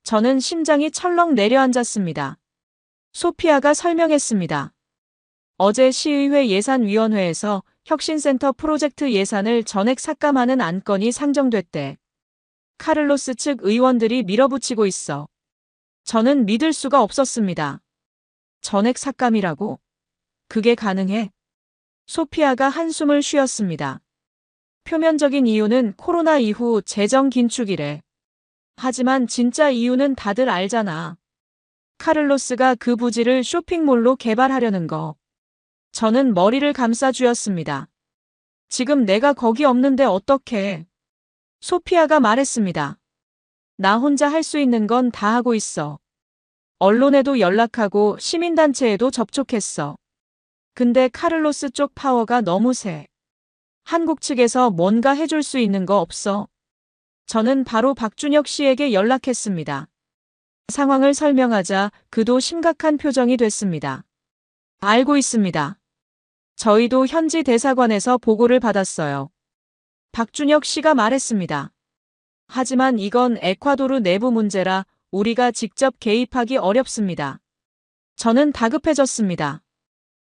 저는 심장이 철렁 내려앉았습니다. 소피아가 설명했습니다. 어제 시의회 예산위원회에서 혁신센터 프로젝트 예산을 전액 삭감하는 안건이 상정됐대. 카를로스 측 의원들이 밀어붙이고 있어. 저는 믿을 수가 없었습니다. 전액 삭감이라고? 그게 가능해? 소피아가 한숨을 쉬었습니다. 표면적인 이유는 코로나 이후 재정 긴축이래. 하지만 진짜 이유는 다들 알잖아. 카를로스가 그 부지를 쇼핑몰로 개발하려는 거. 저는 머리를 감싸 쥐었습니다. 지금 내가 거기 없는데 어떡해. 소피아가 말했습니다. 나 혼자 할 수 있는 건 다 하고 있어. 언론에도 연락하고 시민단체에도 접촉했어. 근데 카를로스 쪽 파워가 너무 세. 한국 측에서 뭔가 해줄 수 있는 거 없어? 저는 바로 박준혁 씨에게 연락했습니다. 상황을 설명하자 그도 심각한 표정이 됐습니다. 알고 있습니다. 저희도 현지 대사관에서 보고를 받았어요. 박준혁 씨가 말했습니다. 하지만 이건 에콰도르 내부 문제라 우리가 직접 개입하기 어렵습니다. 저는 다급해졌습니다.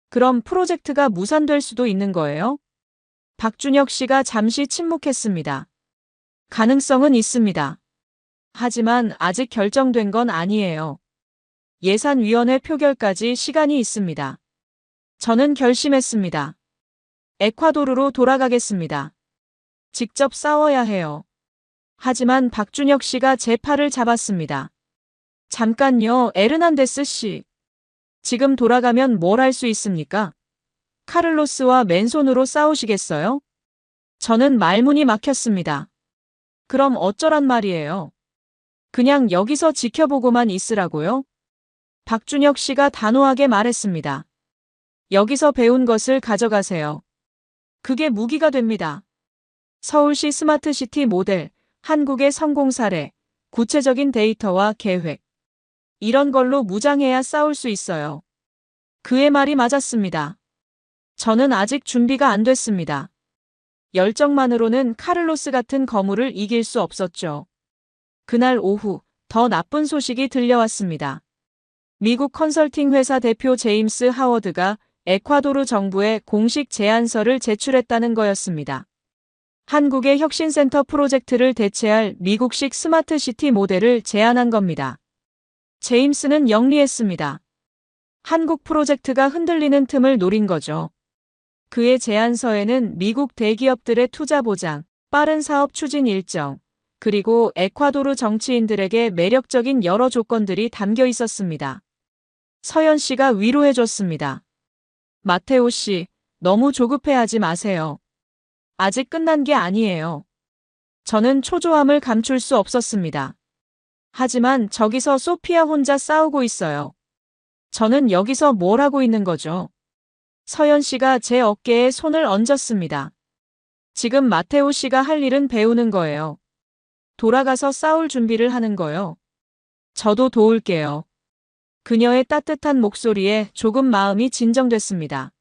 그럼 프로젝트가 무산될 수도 있는 거예요? 박준혁 씨가 잠시 침묵했습니다. 가능성은 있습니다. 하지만 아직 결정된 건 아니에요. 예산위원회 표결까지 시간이 있습니다. 저는 결심했습니다. 에콰도르로 돌아가겠습니다. 직접 싸워야 해요. 하지만 박준혁 씨가 제 팔을 잡았습니다. 잠깐요, 에르난데스 씨. 지금 돌아가면 뭘 할 수 있습니까? 카를로스와 맨손으로 싸우시겠어요? 저는 말문이 막혔습니다. 그럼 어쩌란 말이에요? 그냥 여기서 지켜보고만 있으라고요? 박준혁 씨가 단호하게 말했습니다. 여기서 배운 것을 가져가세요. 그게 무기가 됩니다. 서울시 스마트시티 모델, 한국의 성공 사례, 구체적인 데이터와 계획. 이런 걸로 무장해야 싸울 수 있어요. 그의 말이 맞았습니다. 저는 아직 준비가 안 됐습니다. 열정만으로는 카를로스 같은 거물을 이길 수 없었죠. 그날 오후 더 나쁜 소식이 들려왔습니다. 미국 컨설팅 회사 대표 제임스 하워드가 에콰도르 정부에 공식 제안서를 제출했다는 거였습니다. 한국의 혁신센터 프로젝트를 대체할 미국식 스마트시티 모델을 제안한 겁니다. 제임스는 영리했습니다. 한국 프로젝트가 흔들리는 틈을 노린 거죠. 그의 제안서에는 미국 대기업들의 투자 보장, 빠른 사업 추진 일정, 그리고 에콰도르 정치인들에게 매력적인 여러 조건들이 담겨 있었습니다. 서연 씨가 위로해줬습니다. 마테오 씨, 너무 조급해하지 마세요. 아직 끝난 게 아니에요. 저는 초조함을 감출 수 없었습니다. 하지만 저기서 소피아 혼자 싸우고 있어요. 저는 여기서 뭘 하고 있는 거죠? 서연 씨가 제 어깨에 손을 얹었습니다. 지금 마테오 씨가 할 일은 배우는 거예요. 돌아가서 싸울 준비를 하는 거요. 저도 도울게요. 그녀의 따뜻한 목소리에 조금 마음이 진정됐습니다.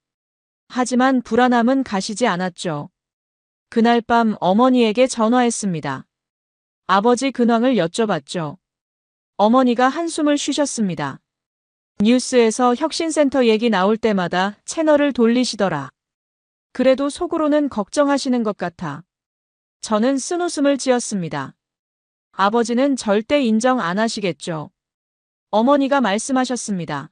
하지만 불안함은 가시지 않았죠. 그날 밤 어머니에게 전화했습니다. 아버지 근황을 여쭤봤죠. 어머니가 한숨을 쉬셨습니다. 뉴스에서 혁신센터 얘기 나올 때마다 채널을 돌리시더라. 그래도 속으로는 걱정하시는 것 같아. 저는 쓴웃음을 지었습니다. 아버지는 절대 인정 안 하시겠죠. 어머니가 말씀하셨습니다.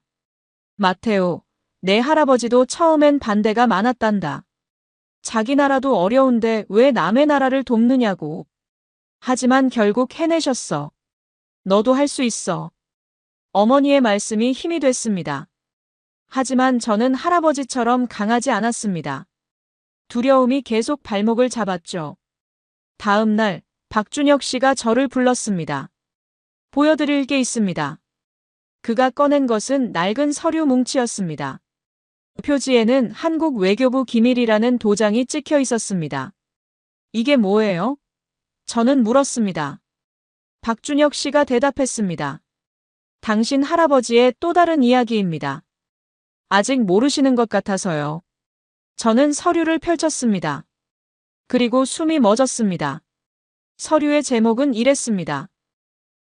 마테오, 내 할아버지도 처음엔 반대가 많았단다. 자기 나라도 어려운데 왜 남의 나라를 돕느냐고. 하지만 결국 해내셨어. 너도 할 수 있어. 어머니의 말씀이 힘이 됐습니다. 하지만 저는 할아버지처럼 강하지 않았습니다. 두려움이 계속 발목을 잡았죠. 다음 날 박준혁 씨가 저를 불렀습니다. 보여드릴 게 있습니다. 그가 꺼낸 것은 낡은 서류 뭉치였습니다. 표지에는 한국 외교부 기밀이라는 도장이 찍혀 있었습니다. 이게 뭐예요? 저는 물었습니다. 박준혁 씨가 대답했습니다. 당신 할아버지의 또 다른 이야기입니다. 아직 모르시는 것 같아서요. 저는 서류를 펼쳤습니다. 그리고 숨이 멎었습니다. 서류의 제목은 이랬습니다.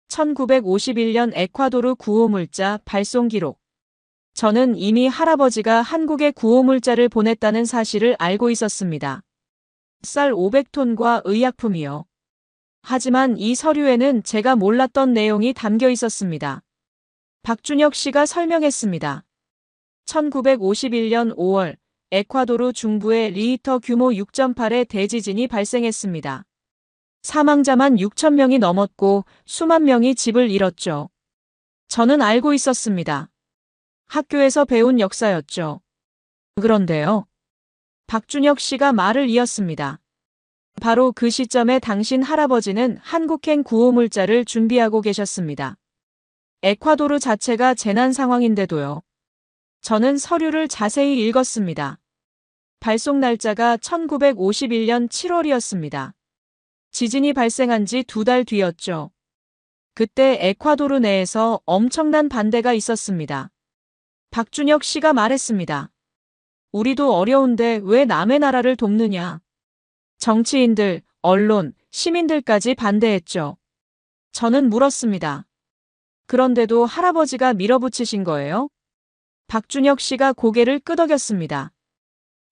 1951년 에콰도르 구호물자 발송 기록. 저는 이미 할아버지가 한국에 구호물자를 보냈다는 사실을 알고 있었습니다. 쌀 500톤과 의약품이요. 하지만 이 서류에는 제가 몰랐던 내용이 담겨 있었습니다. 박준혁 씨가 설명했습니다. 1951년 5월 에콰도르 중부의 리히터 규모 6.8의 대지진이 발생했습니다. 사망자만 6천 명이 넘었고 수만 명이 집을 잃었죠. 저는 알고 있었습니다. 학교에서 배운 역사였죠. 그런데요. 박준혁 씨가 말을 이었습니다. 바로 그 시점에 당신 할아버지는 한국행 구호물자를 준비하고 계셨습니다. 에콰도르 자체가 재난 상황인데도요. 저는 서류를 자세히 읽었습니다. 발송 날짜가 1951년 7월이었습니다. 지진이 발생한 지 2달 뒤였죠. 그때 에콰도르 내에서 엄청난 반대가 있었습니다. 박준혁 씨가 말했습니다. 우리도 어려운데 왜 남의 나라를 돕느냐. 정치인들, 언론, 시민들까지 반대했죠. 저는 물었습니다. 그런데도 할아버지가 밀어붙이신 거예요? 박준혁 씨가 고개를 끄덕였습니다.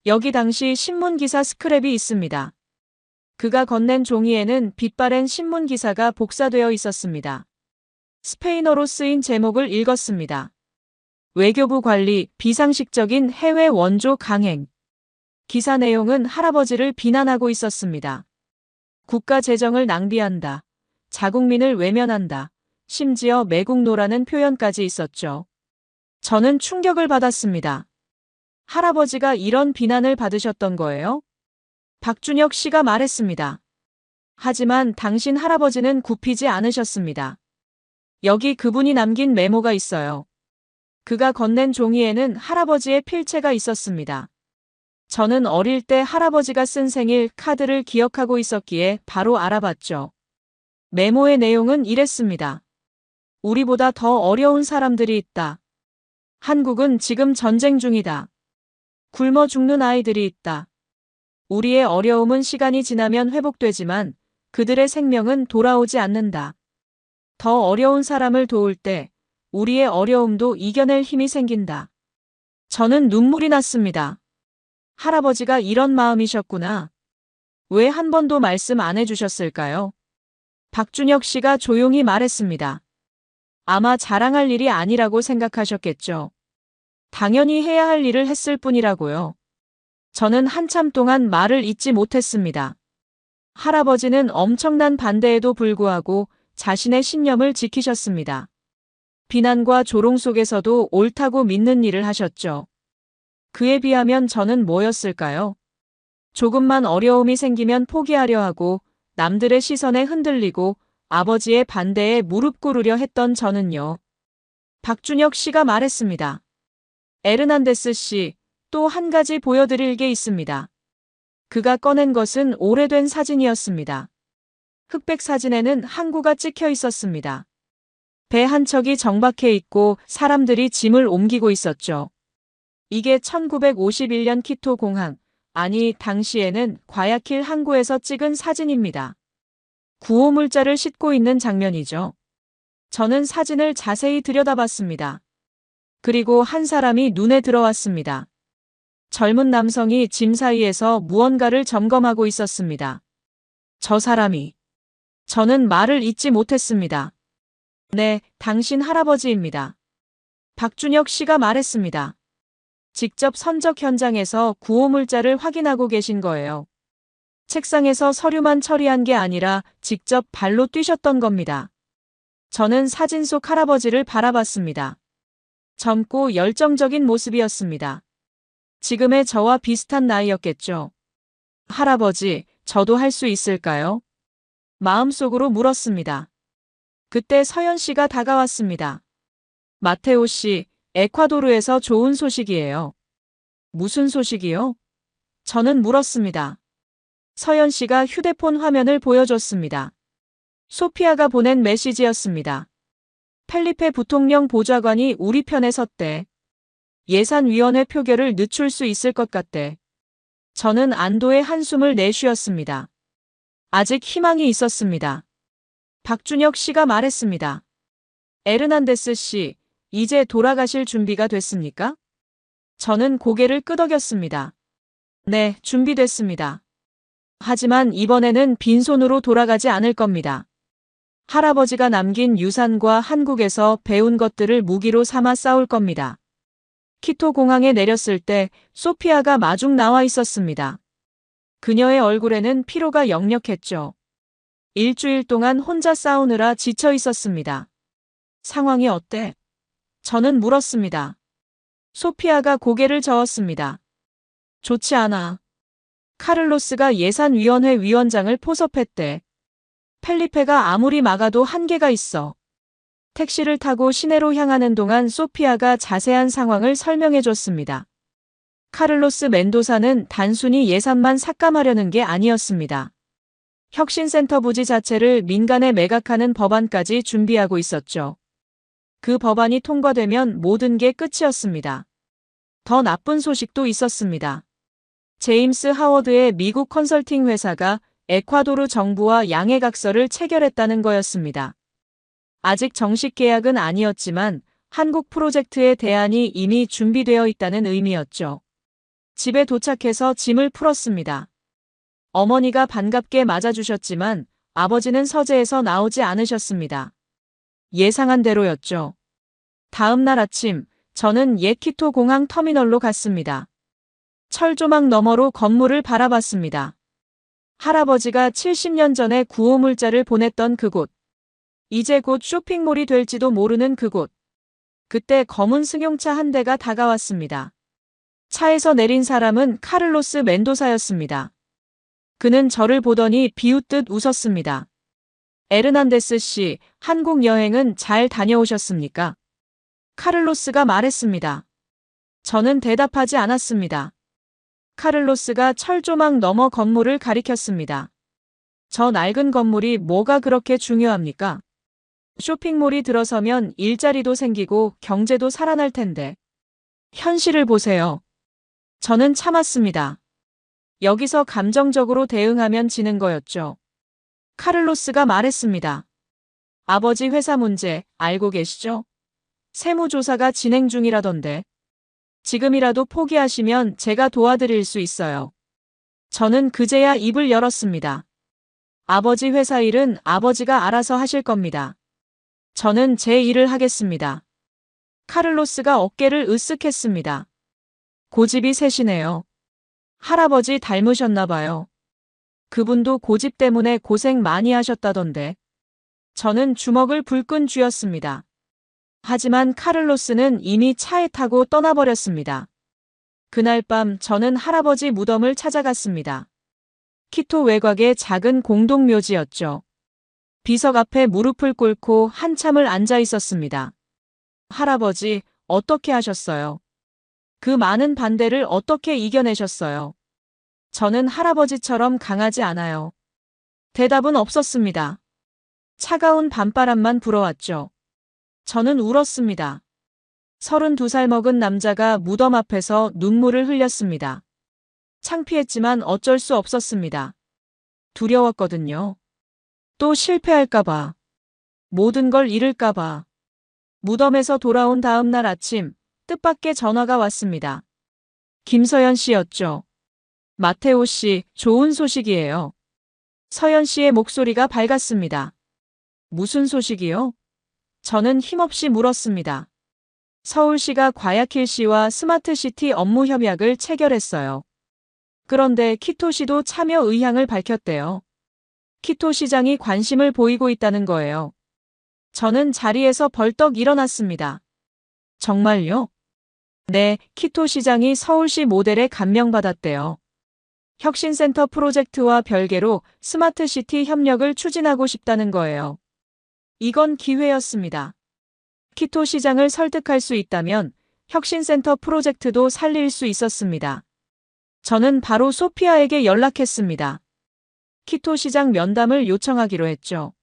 여기 당시 신문기사 스크랩이 있습니다. 그가 건넨 종이에는 빛바랜 신문기사가 복사되어 있었습니다. 스페인어로 쓰인 제목을 읽었습니다. 외교부 관리, 비상식적인 해외 원조 강행. 기사 내용은 할아버지를 비난하고 있었습니다. 국가 재정을 낭비한다. 자국민을 외면한다. 심지어 매국노라는 표현까지 있었죠. 저는 충격을 받았습니다. 할아버지가 이런 비난을 받으셨던 거예요? 박준혁 씨가 말했습니다. 하지만 당신 할아버지는 굽히지 않으셨습니다. 여기 그분이 남긴 메모가 있어요. 그가 건넨 종이에는 할아버지의 필체가 있었습니다. 저는 어릴 때 할아버지가 쓴 생일 카드를 기억하고 있었기에 바로 알아봤죠. 메모의 내용은 이랬습니다. 우리보다 더 어려운 사람들이 있다. 한국은 지금 전쟁 중이다. 굶어 죽는 아이들이 있다. 우리의 어려움은 시간이 지나면 회복되지만 그들의 생명은 돌아오지 않는다. 더 어려운 사람을 도울 때 우리의 어려움도 이겨낼 힘이 생긴다. 저는 눈물이 났습니다. 할아버지가 이런 마음이셨구나. 왜 한 번도 말씀 안 해주셨을까요? 박준혁 씨가 조용히 말했습니다. 아마 자랑할 일이 아니라고 생각하셨겠죠. 당연히 해야 할 일을 했을 뿐이라고요. 저는 한참 동안 말을 잇지 못했습니다. 할아버지는 엄청난 반대에도 불구하고 자신의 신념을 지키셨습니다. 비난과 조롱 속에서도 옳다고 믿는 일을 하셨죠. 그에 비하면 저는 뭐였을까요? 조금만 어려움이 생기면 포기하려 하고 남들의 시선에 흔들리고 아버지의 반대에 무릎 꿇으려 했던 저는요. 박준혁 씨가 말했습니다. 에르난데스 씨, 또 한 가지 보여드릴 게 있습니다. 그가 꺼낸 것은 오래된 사진이었습니다. 흑백 사진에는 항구가 찍혀 있었습니다. 배 한 척이 정박해 있고 사람들이 짐을 옮기고 있었죠. 이게 1951년 키토 공항, 아니 당시에는 과야킬 항구에서 찍은 사진입니다. 구호물자를 싣고 있는 장면이죠. 저는 사진을 자세히 들여다봤습니다. 그리고 한 사람이 눈에 들어왔습니다. 젊은 남성이 짐 사이에서 무언가를 점검하고 있었습니다. 저 사람이. 저는 말을 잇지 못했습니다. 네, 당신 할아버지입니다. 박준혁 씨가 말했습니다. 직접 선적 현장에서 구호물자를 확인하고 계신 거예요. 책상에서 서류만 처리한 게 아니라 직접 발로 뛰셨던 겁니다. 저는 사진 속 할아버지를 바라봤습니다. 젊고 열정적인 모습이었습니다. 지금의 저와 비슷한 나이였겠죠. 할아버지, 저도 할 수 있을까요? 마음속으로 물었습니다. 그때 서연 씨가 다가왔습니다. 마테오 씨, 에콰도르에서 좋은 소식이에요. 무슨 소식이요? 저는 물었습니다. 서연 씨가 휴대폰 화면을 보여줬습니다. 소피아가 보낸 메시지였습니다. 펠리페 부통령 보좌관이 우리 편에 섰대. 예산위원회 표결을 늦출 수 있을 것 같대. 저는 안도의 한숨을 내쉬었습니다. 아직 희망이 있었습니다. 박준혁 씨가 말했습니다. 에르난데스 씨, 이제 돌아가실 준비가 됐습니까? 저는 고개를 끄덕였습니다. 네, 준비됐습니다. 하지만 이번에는 빈손으로 돌아가지 않을 겁니다. 할아버지가 남긴 유산과 한국에서 배운 것들을 무기로 삼아 싸울 겁니다. 키토 공항에 내렸을 때 소피아가 마중 나와 있었습니다. 그녀의 얼굴에는 피로가 역력했죠. 일주일 동안 혼자 싸우느라 지쳐 있었습니다. 상황이 어때? 저는 물었습니다. 소피아가 고개를 저었습니다. 좋지 않아. 카를로스가 예산위원회 위원장을 포섭했대. 펠리페가 아무리 막아도 한계가 있어. 택시를 타고 시내로 향하는 동안 소피아가 자세한 상황을 설명해 줬습니다. 카를로스 멘도사는 단순히 예산만 삭감하려는 게 아니었습니다. 혁신센터 부지 자체를 민간에 매각하는 법안까지 준비하고 있었죠. 그 법안이 통과되면 모든 게 끝이었습니다. 더 나쁜 소식도 있었습니다. 제임스 하워드의 미국 컨설팅 회사가 에콰도르 정부와 양해각서를 체결했다는 거였습니다. 아직 정식 계약은 아니었지만 한국 프로젝트의 대안이 이미 준비되어 있다는 의미였죠. 집에 도착해서 짐을 풀었습니다. 어머니가 반갑게 맞아주셨지만 아버지는 서재에서 나오지 않으셨습니다. 예상한 대로였죠. 다음 날 아침, 저는 옛 키토 공항 터미널로 갔습니다. 철조망 너머로 건물을 바라봤습니다. 할아버지가 70년 전에 구호물자를 보냈던 그곳. 이제 곧 쇼핑몰이 될지도 모르는 그곳. 그때 검은 승용차 한 대가 다가왔습니다. 차에서 내린 사람은 카를로스 멘도사였습니다. 그는 저를 보더니 비웃듯 웃었습니다. 에르난데스 씨, 한국 여행은 잘 다녀오셨습니까? 카를로스가 말했습니다. 저는 대답하지 않았습니다. 카를로스가 철조망 너머 건물을 가리켰습니다. 저 낡은 건물이 뭐가 그렇게 중요합니까? 쇼핑몰이 들어서면 일자리도 생기고 경제도 살아날 텐데. 현실을 보세요. 저는 참았습니다. 여기서 감정적으로 대응하면 지는 거였죠. 카를로스가 말했습니다. 아버지 회사 문제 알고 계시죠? 세무조사가 진행 중이라던데. 지금이라도 포기하시면 제가 도와드릴 수 있어요. 저는 그제야 입을 열었습니다. 아버지 회사 일은 아버지가 알아서 하실 겁니다. 저는 제 일을 하겠습니다. 카를로스가 어깨를 으쓱했습니다. 고집이 세시네요. 할아버지 닮으셨나 봐요. 그분도 고집 때문에 고생 많이 하셨다던데. 저는 주먹을 불끈 쥐었습니다. 하지만 카를로스는 이미 차에 타고 떠나버렸습니다. 그날 밤 저는 할아버지 무덤을 찾아갔습니다. 키토 외곽의 작은 공동묘지였죠. 비석 앞에 무릎을 꿇고 한참을 앉아 있었습니다. 할아버지, 어떻게 하셨어요? 그 많은 반대를 어떻게 이겨내셨어요? 저는 할아버지처럼 강하지 않아요. 대답은 없었습니다. 차가운 밤바람만 불어왔죠. 저는 울었습니다. 32살 먹은 남자가 무덤 앞에서 눈물을 흘렸습니다. 창피했지만 어쩔 수 없었습니다. 두려웠거든요. 또 실패할까봐. 모든 걸 잃을까봐. 무덤에서 돌아온 다음 날 아침, 뜻밖의 전화가 왔습니다. 김서연 씨였죠. 마테오 씨, 좋은 소식이에요. 서연 씨의 목소리가 밝았습니다. 무슨 소식이요? 저는 힘없이 물었습니다. 서울시가 과야킬 씨와 스마트시티 업무 협약을 체결했어요. 그런데 키토시도 참여 의향을 밝혔대요. 키토 시장이 관심을 보이고 있다는 거예요. 저는 자리에서 벌떡 일어났습니다. 정말요? 네, 키토 시장이 서울시 모델에 감명받았대요. 혁신센터 프로젝트와 별개로 스마트시티 협력을 추진하고 싶다는 거예요. 이건 기회였습니다. 키토 시장을 설득할 수 있다면 혁신센터 프로젝트도 살릴 수 있었습니다. 저는 바로 소피아에게 연락했습니다. 키토 시장 면담을 요청하기로 했죠.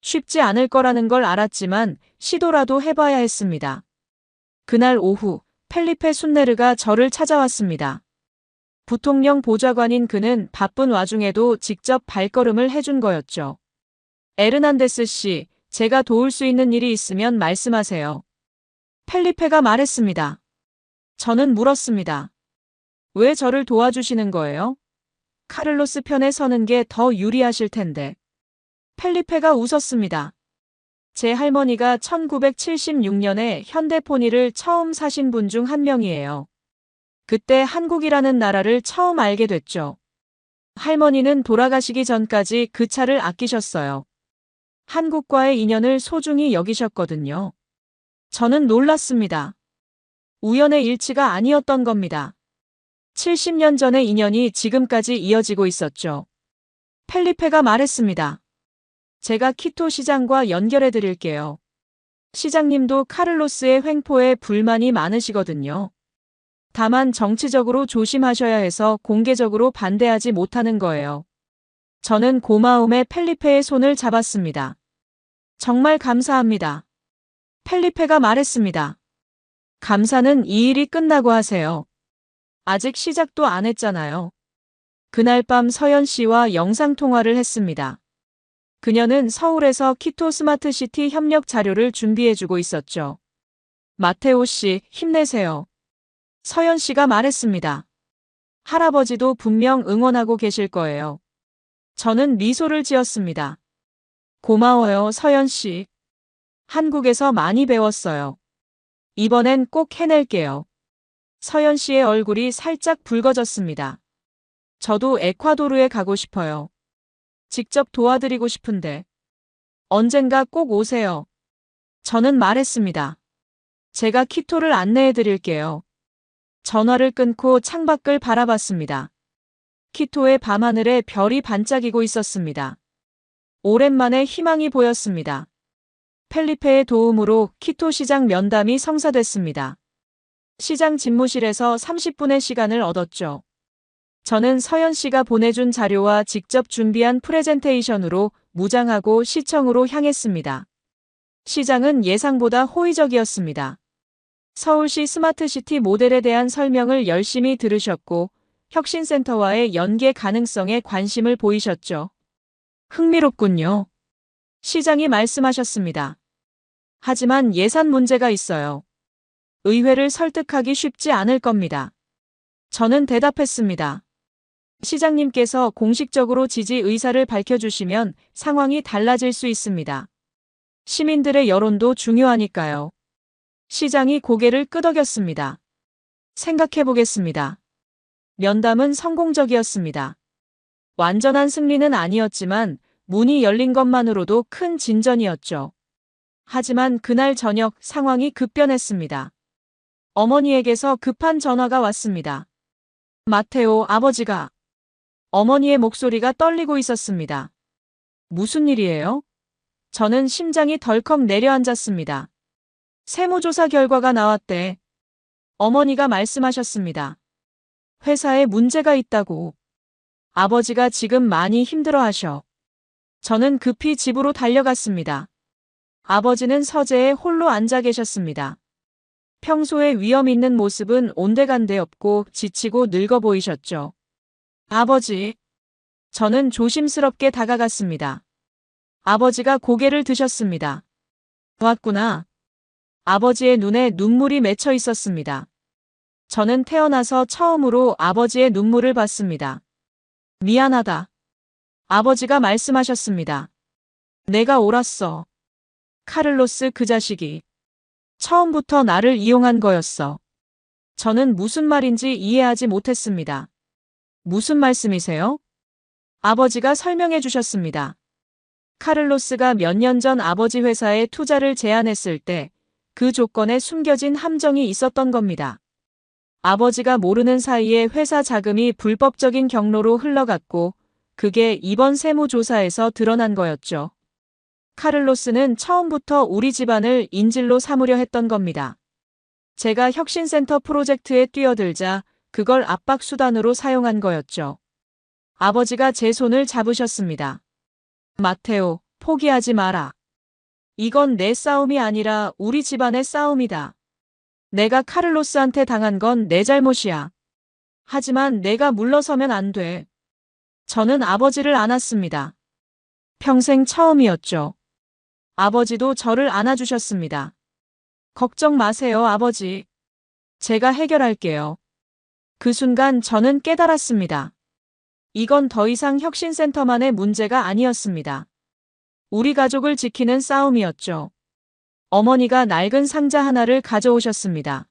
쉽지 않을 거라는 걸 알았지만 시도라도 해봐야 했습니다. 그날 오후 펠리페 순네르가 저를 찾아왔습니다. 부통령 보좌관인 그는 바쁜 와중에도 직접 발걸음을 해준 거였죠. 에르난데스 씨, 제가 도울 수 있는 일이 있으면 말씀하세요. 펠리페가 말했습니다. 저는 물었습니다. 왜 저를 도와주시는 거예요? 카를로스 편에 서는 게 더 유리하실 텐데. 펠리페가 웃었습니다. 제 할머니가 1976년에 현대포니를 처음 사신 분 중 한 명이에요. 그때 한국이라는 나라를 처음 알게 됐죠. 할머니는 돌아가시기 전까지 그 차를 아끼셨어요. 한국과의 인연을 소중히 여기셨거든요. 저는 놀랐습니다. 우연의 일치가 아니었던 겁니다. 70년 전의 인연이 지금까지 이어지고 있었죠. 펠리페가 말했습니다. 제가 키토 시장과 연결해 드릴게요. 시장님도 카를로스의 횡포에 불만이 많으시거든요. 다만 정치적으로 조심하셔야 해서 공개적으로 반대하지 못하는 거예요. 저는 고마움에 펠리페의 손을 잡았습니다. 정말 감사합니다. 펠리페가 말했습니다. 감사는 이 일이 끝나고 하세요. 아직 시작도 안 했잖아요. 그날 밤 서연 씨와 영상통화를 했습니다. 그녀는 서울에서 키토 스마트시티 협력 자료를 준비해주고 있었죠. 마테오 씨, 힘내세요. 서연 씨가 말했습니다. 할아버지도 분명 응원하고 계실 거예요. 저는 미소를 지었습니다. 고마워요, 서연 씨. 한국에서 많이 배웠어요. 이번엔 꼭 해낼게요. 서연 씨의 얼굴이 살짝 붉어졌습니다. 저도 에콰도르에 가고 싶어요. 직접 도와드리고 싶은데. 언젠가 꼭 오세요. 저는 말했습니다. 제가 키토를 안내해 드릴게요. 전화를 끊고 창밖을 바라봤습니다. 키토의 밤하늘에 별이 반짝이고 있었습니다. 오랜만에 희망이 보였습니다. 펠리페의 도움으로 키토 시장 면담이 성사됐습니다. 시장 집무실에서 30분의 시간을 얻었죠. 저는 서연 씨가 보내준 자료와 직접 준비한 프레젠테이션으로 무장하고 시청으로 향했습니다. 시장은 예상보다 호의적이었습니다. 서울시 스마트시티 모델에 대한 설명을 열심히 들으셨고 혁신센터와의 연계 가능성에 관심을 보이셨죠. 흥미롭군요. 시장이 말씀하셨습니다. 하지만 예산 문제가 있어요. 의회를 설득하기 쉽지 않을 겁니다. 저는 대답했습니다. 시장님께서 공식적으로 지지 의사를 밝혀주시면 상황이 달라질 수 있습니다. 시민들의 여론도 중요하니까요. 시장이 고개를 끄덕였습니다. 생각해보겠습니다. 면담은 성공적이었습니다. 완전한 승리는 아니었지만 문이 열린 것만으로도 큰 진전이었죠. 하지만 그날 저녁 상황이 급변했습니다. 어머니에게서 급한 전화가 왔습니다. 마테오 아버지가. 어머니의 목소리가 떨리고 있었습니다. 무슨 일이에요? 저는 심장이 덜컥 내려앉았습니다. 세무조사 결과가 나왔대. 어머니가 말씀하셨습니다. 회사에 문제가 있다고. 아버지가 지금 많이 힘들어하셔. 저는 급히 집으로 달려갔습니다. 아버지는 서재에 홀로 앉아 계셨습니다. 평소에 위험 있는 모습은 온데간데 없고 지치고 늙어 보이셨죠. 아버지. 저는 조심스럽게 다가갔습니다. 아버지가 고개를 드셨습니다. 왔구나. 아버지의 눈에 눈물이 맺혀 있었습니다. 저는 태어나서 처음으로 아버지의 눈물을 봤습니다. 미안하다. 아버지가 말씀하셨습니다. 내가 옳았어. 카를로스 그 자식이. 처음부터 나를 이용한 거였어. 저는 무슨 말인지 이해하지 못했습니다. 무슨 말씀이세요? 아버지가 설명해 주셨습니다. 카를로스가 몇 년 전 아버지 회사에 투자를 제안했을 때 그 조건에 숨겨진 함정이 있었던 겁니다. 아버지가 모르는 사이에 회사 자금이 불법적인 경로로 흘러갔고 그게 이번 세무조사에서 드러난 거였죠. 카를로스는 처음부터 우리 집안을 인질로 삼으려 했던 겁니다. 제가 혁신센터 프로젝트에 뛰어들자 그걸 압박 수단으로 사용한 거였죠. 아버지가 제 손을 잡으셨습니다. 마테오, 포기하지 마라. 이건 내 싸움이 아니라 우리 집안의 싸움이다. 내가 카를로스한테 당한 건 내 잘못이야. 하지만 내가 물러서면 안 돼. 저는 아버지를 안았습니다. 평생 처음이었죠. 아버지도 저를 안아주셨습니다. 걱정 마세요, 아버지. 제가 해결할게요. 그 순간 저는 깨달았습니다. 이건 더 이상 혁신센터만의 문제가 아니었습니다. 우리 가족을 지키는 싸움이었죠. 어머니가 낡은 상자 하나를 가져오셨습니다.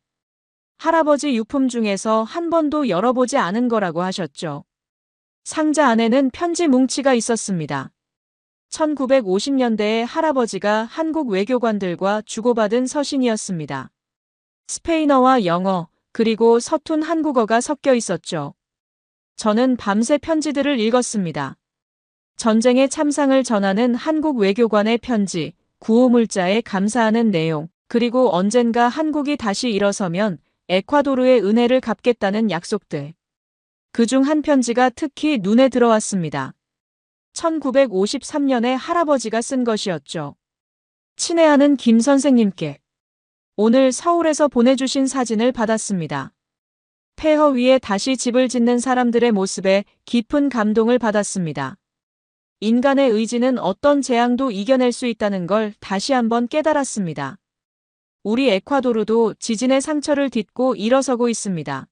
할아버지 유품 중에서 한 번도 열어보지 않은 거라고 하셨죠. 상자 안에는 편지 뭉치가 있었습니다. 1950년대에 할아버지가 한국 외교관들과 주고받은 서신이었습니다. 스페인어와 영어, 그리고 서툰 한국어가 섞여 있었죠. 저는 밤새 편지들을 읽었습니다. 전쟁의 참상을 전하는 한국 외교관의 편지, 구호물자에 감사하는 내용, 그리고 언젠가 한국이 다시 일어서면 에콰도르의 은혜를 갚겠다는 약속들. 그중 한 편지가 특히 눈에 들어왔습니다. 1953년에 할아버지가 쓴 것이었죠. 친애하는 김 선생님께 오늘 서울에서 보내주신 사진을 받았습니다. 폐허 위에 다시 집을 짓는 사람들의 모습에 깊은 감동을 받았습니다. 인간의 의지는 어떤 재앙도 이겨낼 수 있다는 걸 다시 한번 깨달았습니다. 우리 에콰도르도 지진의 상처를 딛고 일어서고 있습니다.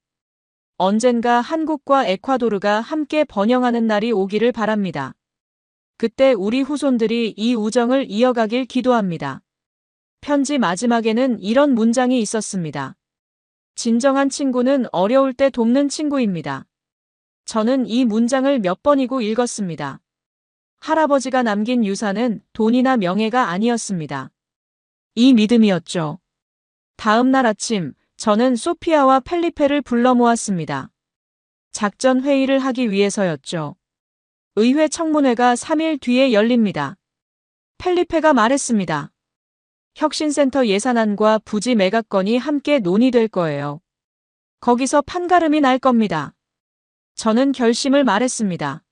언젠가 한국과 에콰도르가 함께 번영하는 날이 오기를 바랍니다. 그때 우리 후손들이 이 우정을 이어가길 기도합니다. 편지 마지막에는 이런 문장이 있었습니다. 진정한 친구는 어려울 때 돕는 친구입니다. 저는 이 문장을 몇 번이고 읽었습니다. 할아버지가 남긴 유산은 돈이나 명예가 아니었습니다. 이 믿음이었죠. 다음 날 아침, 저는 소피아와 펠리페를 불러 모았습니다. 작전 회의를 하기 위해서였죠. 의회 청문회가 3일 뒤에 열립니다. 펠리페가 말했습니다. 혁신센터 예산안과 부지 매각건이 함께 논의될 거예요. 거기서 판가름이 날 겁니다. 저는 결심을 말했습니다.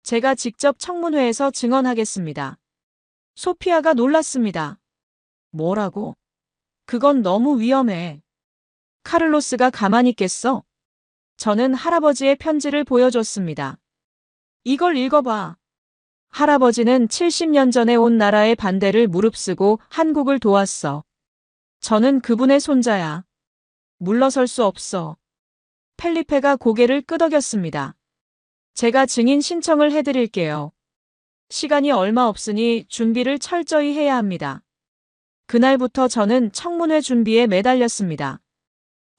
제가 직접 청문회에서 증언하겠습니다. 소피아가 놀랐습니다. 뭐라고? 그건 너무 위험해. 카를로스가 가만히 있겠어? 저는 할아버지의 편지를 보여줬습니다. 이걸 읽어봐. 할아버지는 70년 전에 온 나라의 반대를 무릅쓰고 한국을 도왔어. 저는 그분의 손자야. 물러설 수 없어. 펠리페가 고개를 끄덕였습니다. 제가 증인 신청을 해드릴게요. 시간이 얼마 없으니 준비를 철저히 해야 합니다. 그날부터 저는 청문회 준비에 매달렸습니다.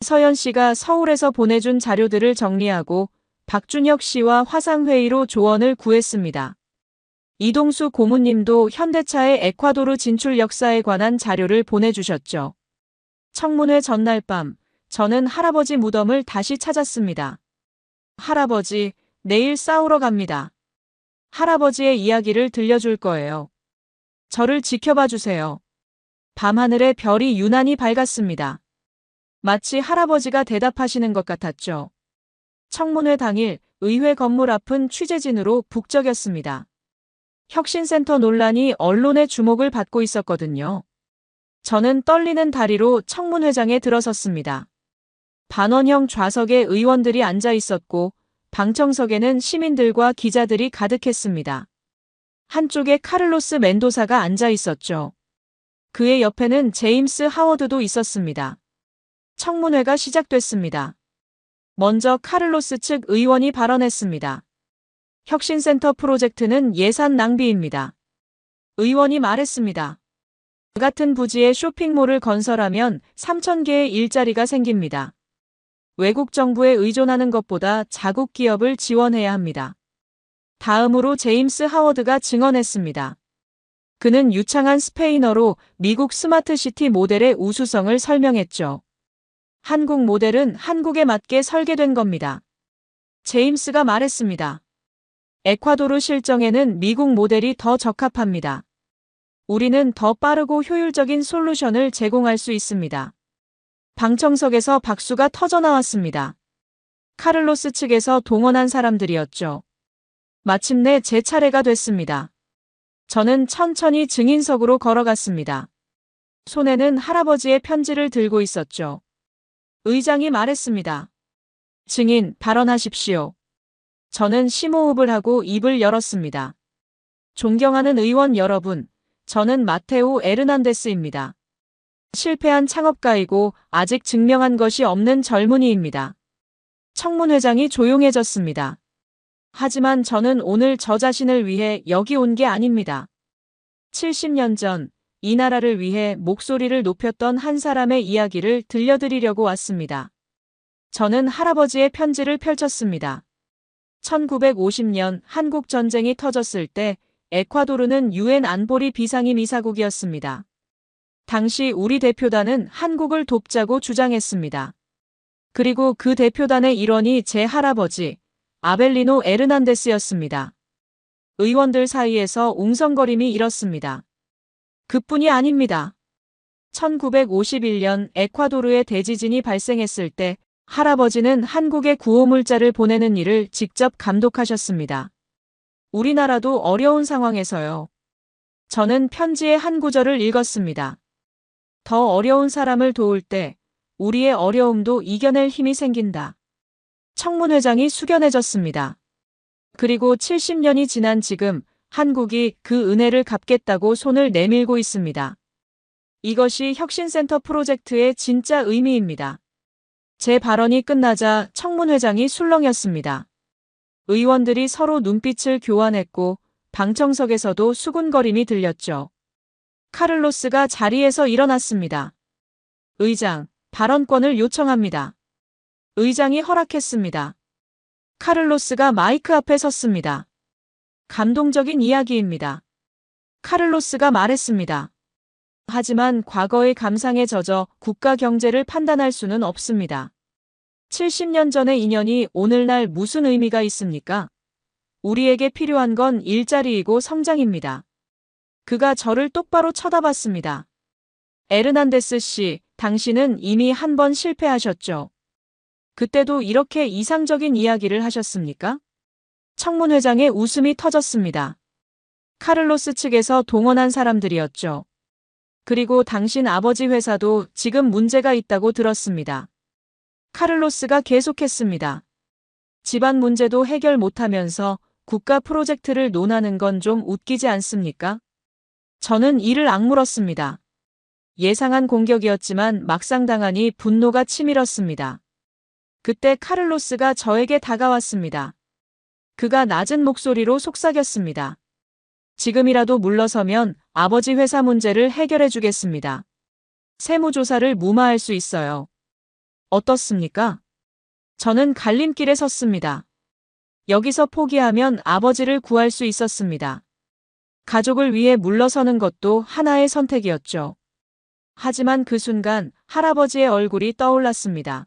서연 씨가 서울에서 보내준 자료들을 정리하고 박준혁 씨와 화상회의로 조언을 구했습니다. 이동수 고문님도 현대차의 에콰도르 진출 역사에 관한 자료를 보내주셨죠. 청문회 전날 밤, 저는 할아버지 무덤을 다시 찾았습니다. 할아버지, 내일 싸우러 갑니다. 할아버지의 이야기를 들려줄 거예요. 저를 지켜봐 주세요. 밤하늘에 별이 유난히 밝았습니다. 마치 할아버지가 대답하시는 것 같았죠. 청문회 당일 의회 건물 앞은 취재진으로 북적였습니다. 혁신센터 논란이 언론의 주목을 받고 있었거든요. 저는 떨리는 다리로 청문회장에 들어섰습니다. 반원형 좌석에 의원들이 앉아 있었고 방청석에는 시민들과 기자들이 가득했습니다. 한쪽에 카를로스 멘도사가 앉아 있었죠. 그의 옆에는 제임스 하워드도 있었습니다. 청문회가 시작됐습니다. 먼저 카를로스 측 의원이 발언했습니다. 혁신센터 프로젝트는 예산 낭비입니다. 의원이 말했습니다. 같은 부지에 쇼핑몰을 건설하면 3,000개의 일자리가 생깁니다. 외국 정부에 의존하는 것보다 자국 기업을 지원해야 합니다. 다음으로 제임스 하워드가 증언했습니다. 그는 유창한 스페인어로 미국 스마트시티 모델의 우수성을 설명했죠. 한국 모델은 한국에 맞게 설계된 겁니다. 제임스가 말했습니다. 에콰도르 실정에는 미국 모델이 더 적합합니다. 우리는 더 빠르고 효율적인 솔루션을 제공할 수 있습니다. 방청석에서 박수가 터져나왔습니다. 카를로스 측에서 동원한 사람들이었죠. 마침내 제 차례가 됐습니다. 저는 천천히 증인석으로 걸어갔습니다. 손에는 할아버지의 편지를 들고 있었죠. 의장이 말했습니다. 증인, 발언하십시오. 저는 심호흡을 하고 입을 열었습니다. 존경하는 의원 여러분, 저는 마테오 에르난데스입니다. 실패한 창업가이고 아직 증명한 것이 없는 젊은이입니다. 청문회장이 조용해졌습니다. 하지만 저는 오늘 저 자신을 위해 여기 온 게 아닙니다. 70년 전 이 나라를 위해 목소리를 높였던 한 사람의 이야기를 들려드리려고 왔습니다. 저는 할아버지의 편지를 펼쳤습니다. 1950년 한국 전쟁이 터졌을 때 에콰도르는 유엔 안보리 비상임 이사국이었습니다. 당시 우리 대표단은 한국을 돕자고 주장했습니다. 그리고 그 대표단의 일원이 제 할아버지 아벨리노 에르난데스였습니다. 의원들 사이에서 웅성거림이 일었습니다. 그뿐이 아닙니다. 1951년 에콰도르에 대지진이 발생했을 때 할아버지는 한국에 구호물자를 보내는 일을 직접 감독하셨습니다. 우리나라도 어려운 상황에서요. 저는 편지의 한 구절을 읽었습니다. 더 어려운 사람을 도울 때 우리의 어려움도 이겨낼 힘이 생긴다. 청문회장이 숙연해졌습니다. 그리고 70년이 지난 지금 한국이 그 은혜를 갚겠다고 손을 내밀고 있습니다. 이것이 혁신센터 프로젝트의 진짜 의미입니다. 제 발언이 끝나자 청문회장이 술렁였습니다. 의원들이 서로 눈빛을 교환했고 방청석에서도 수군거림이 들렸죠. 카를로스가 자리에서 일어났습니다. 의장, 발언권을 요청합니다. 의장이 허락했습니다. 카를로스가 마이크 앞에 섰습니다. 감동적인 이야기입니다. 카를로스가 말했습니다. 하지만 과거의 감상에 젖어 국가 경제를 판단할 수는 없습니다. 70년 전의 인연이 오늘날 무슨 의미가 있습니까? 우리에게 필요한 건 일자리이고 성장입니다. 그가 저를 똑바로 쳐다봤습니다. 에르난데스 씨, 당신은 이미 한 번 실패하셨죠. 그때도 이렇게 이상적인 이야기를 하셨습니까? 청문회장의 웃음이 터졌습니다. 카를로스 측에서 동원한 사람들이었죠. 그리고 당신 아버지 회사도 지금 문제가 있다고 들었습니다. 카를로스가 계속했습니다. 집안 문제도 해결 못하면서 국가 프로젝트를 논하는 건 좀 웃기지 않습니까? 저는 이를 악물었습니다. 예상한 공격이었지만 막상 당하니 분노가 치밀었습니다. 그때 카를로스가 저에게 다가왔습니다. 그가 낮은 목소리로 속삭였습니다. 지금이라도 물러서면 아버지 회사 문제를 해결해 주겠습니다. 세무조사를 무마할 수 있어요. 어떻습니까? 저는 갈림길에 섰습니다. 여기서 포기하면 아버지를 구할 수 있었습니다. 가족을 위해 물러서는 것도 하나의 선택이었죠. 하지만 그 순간 할아버지의 얼굴이 떠올랐습니다.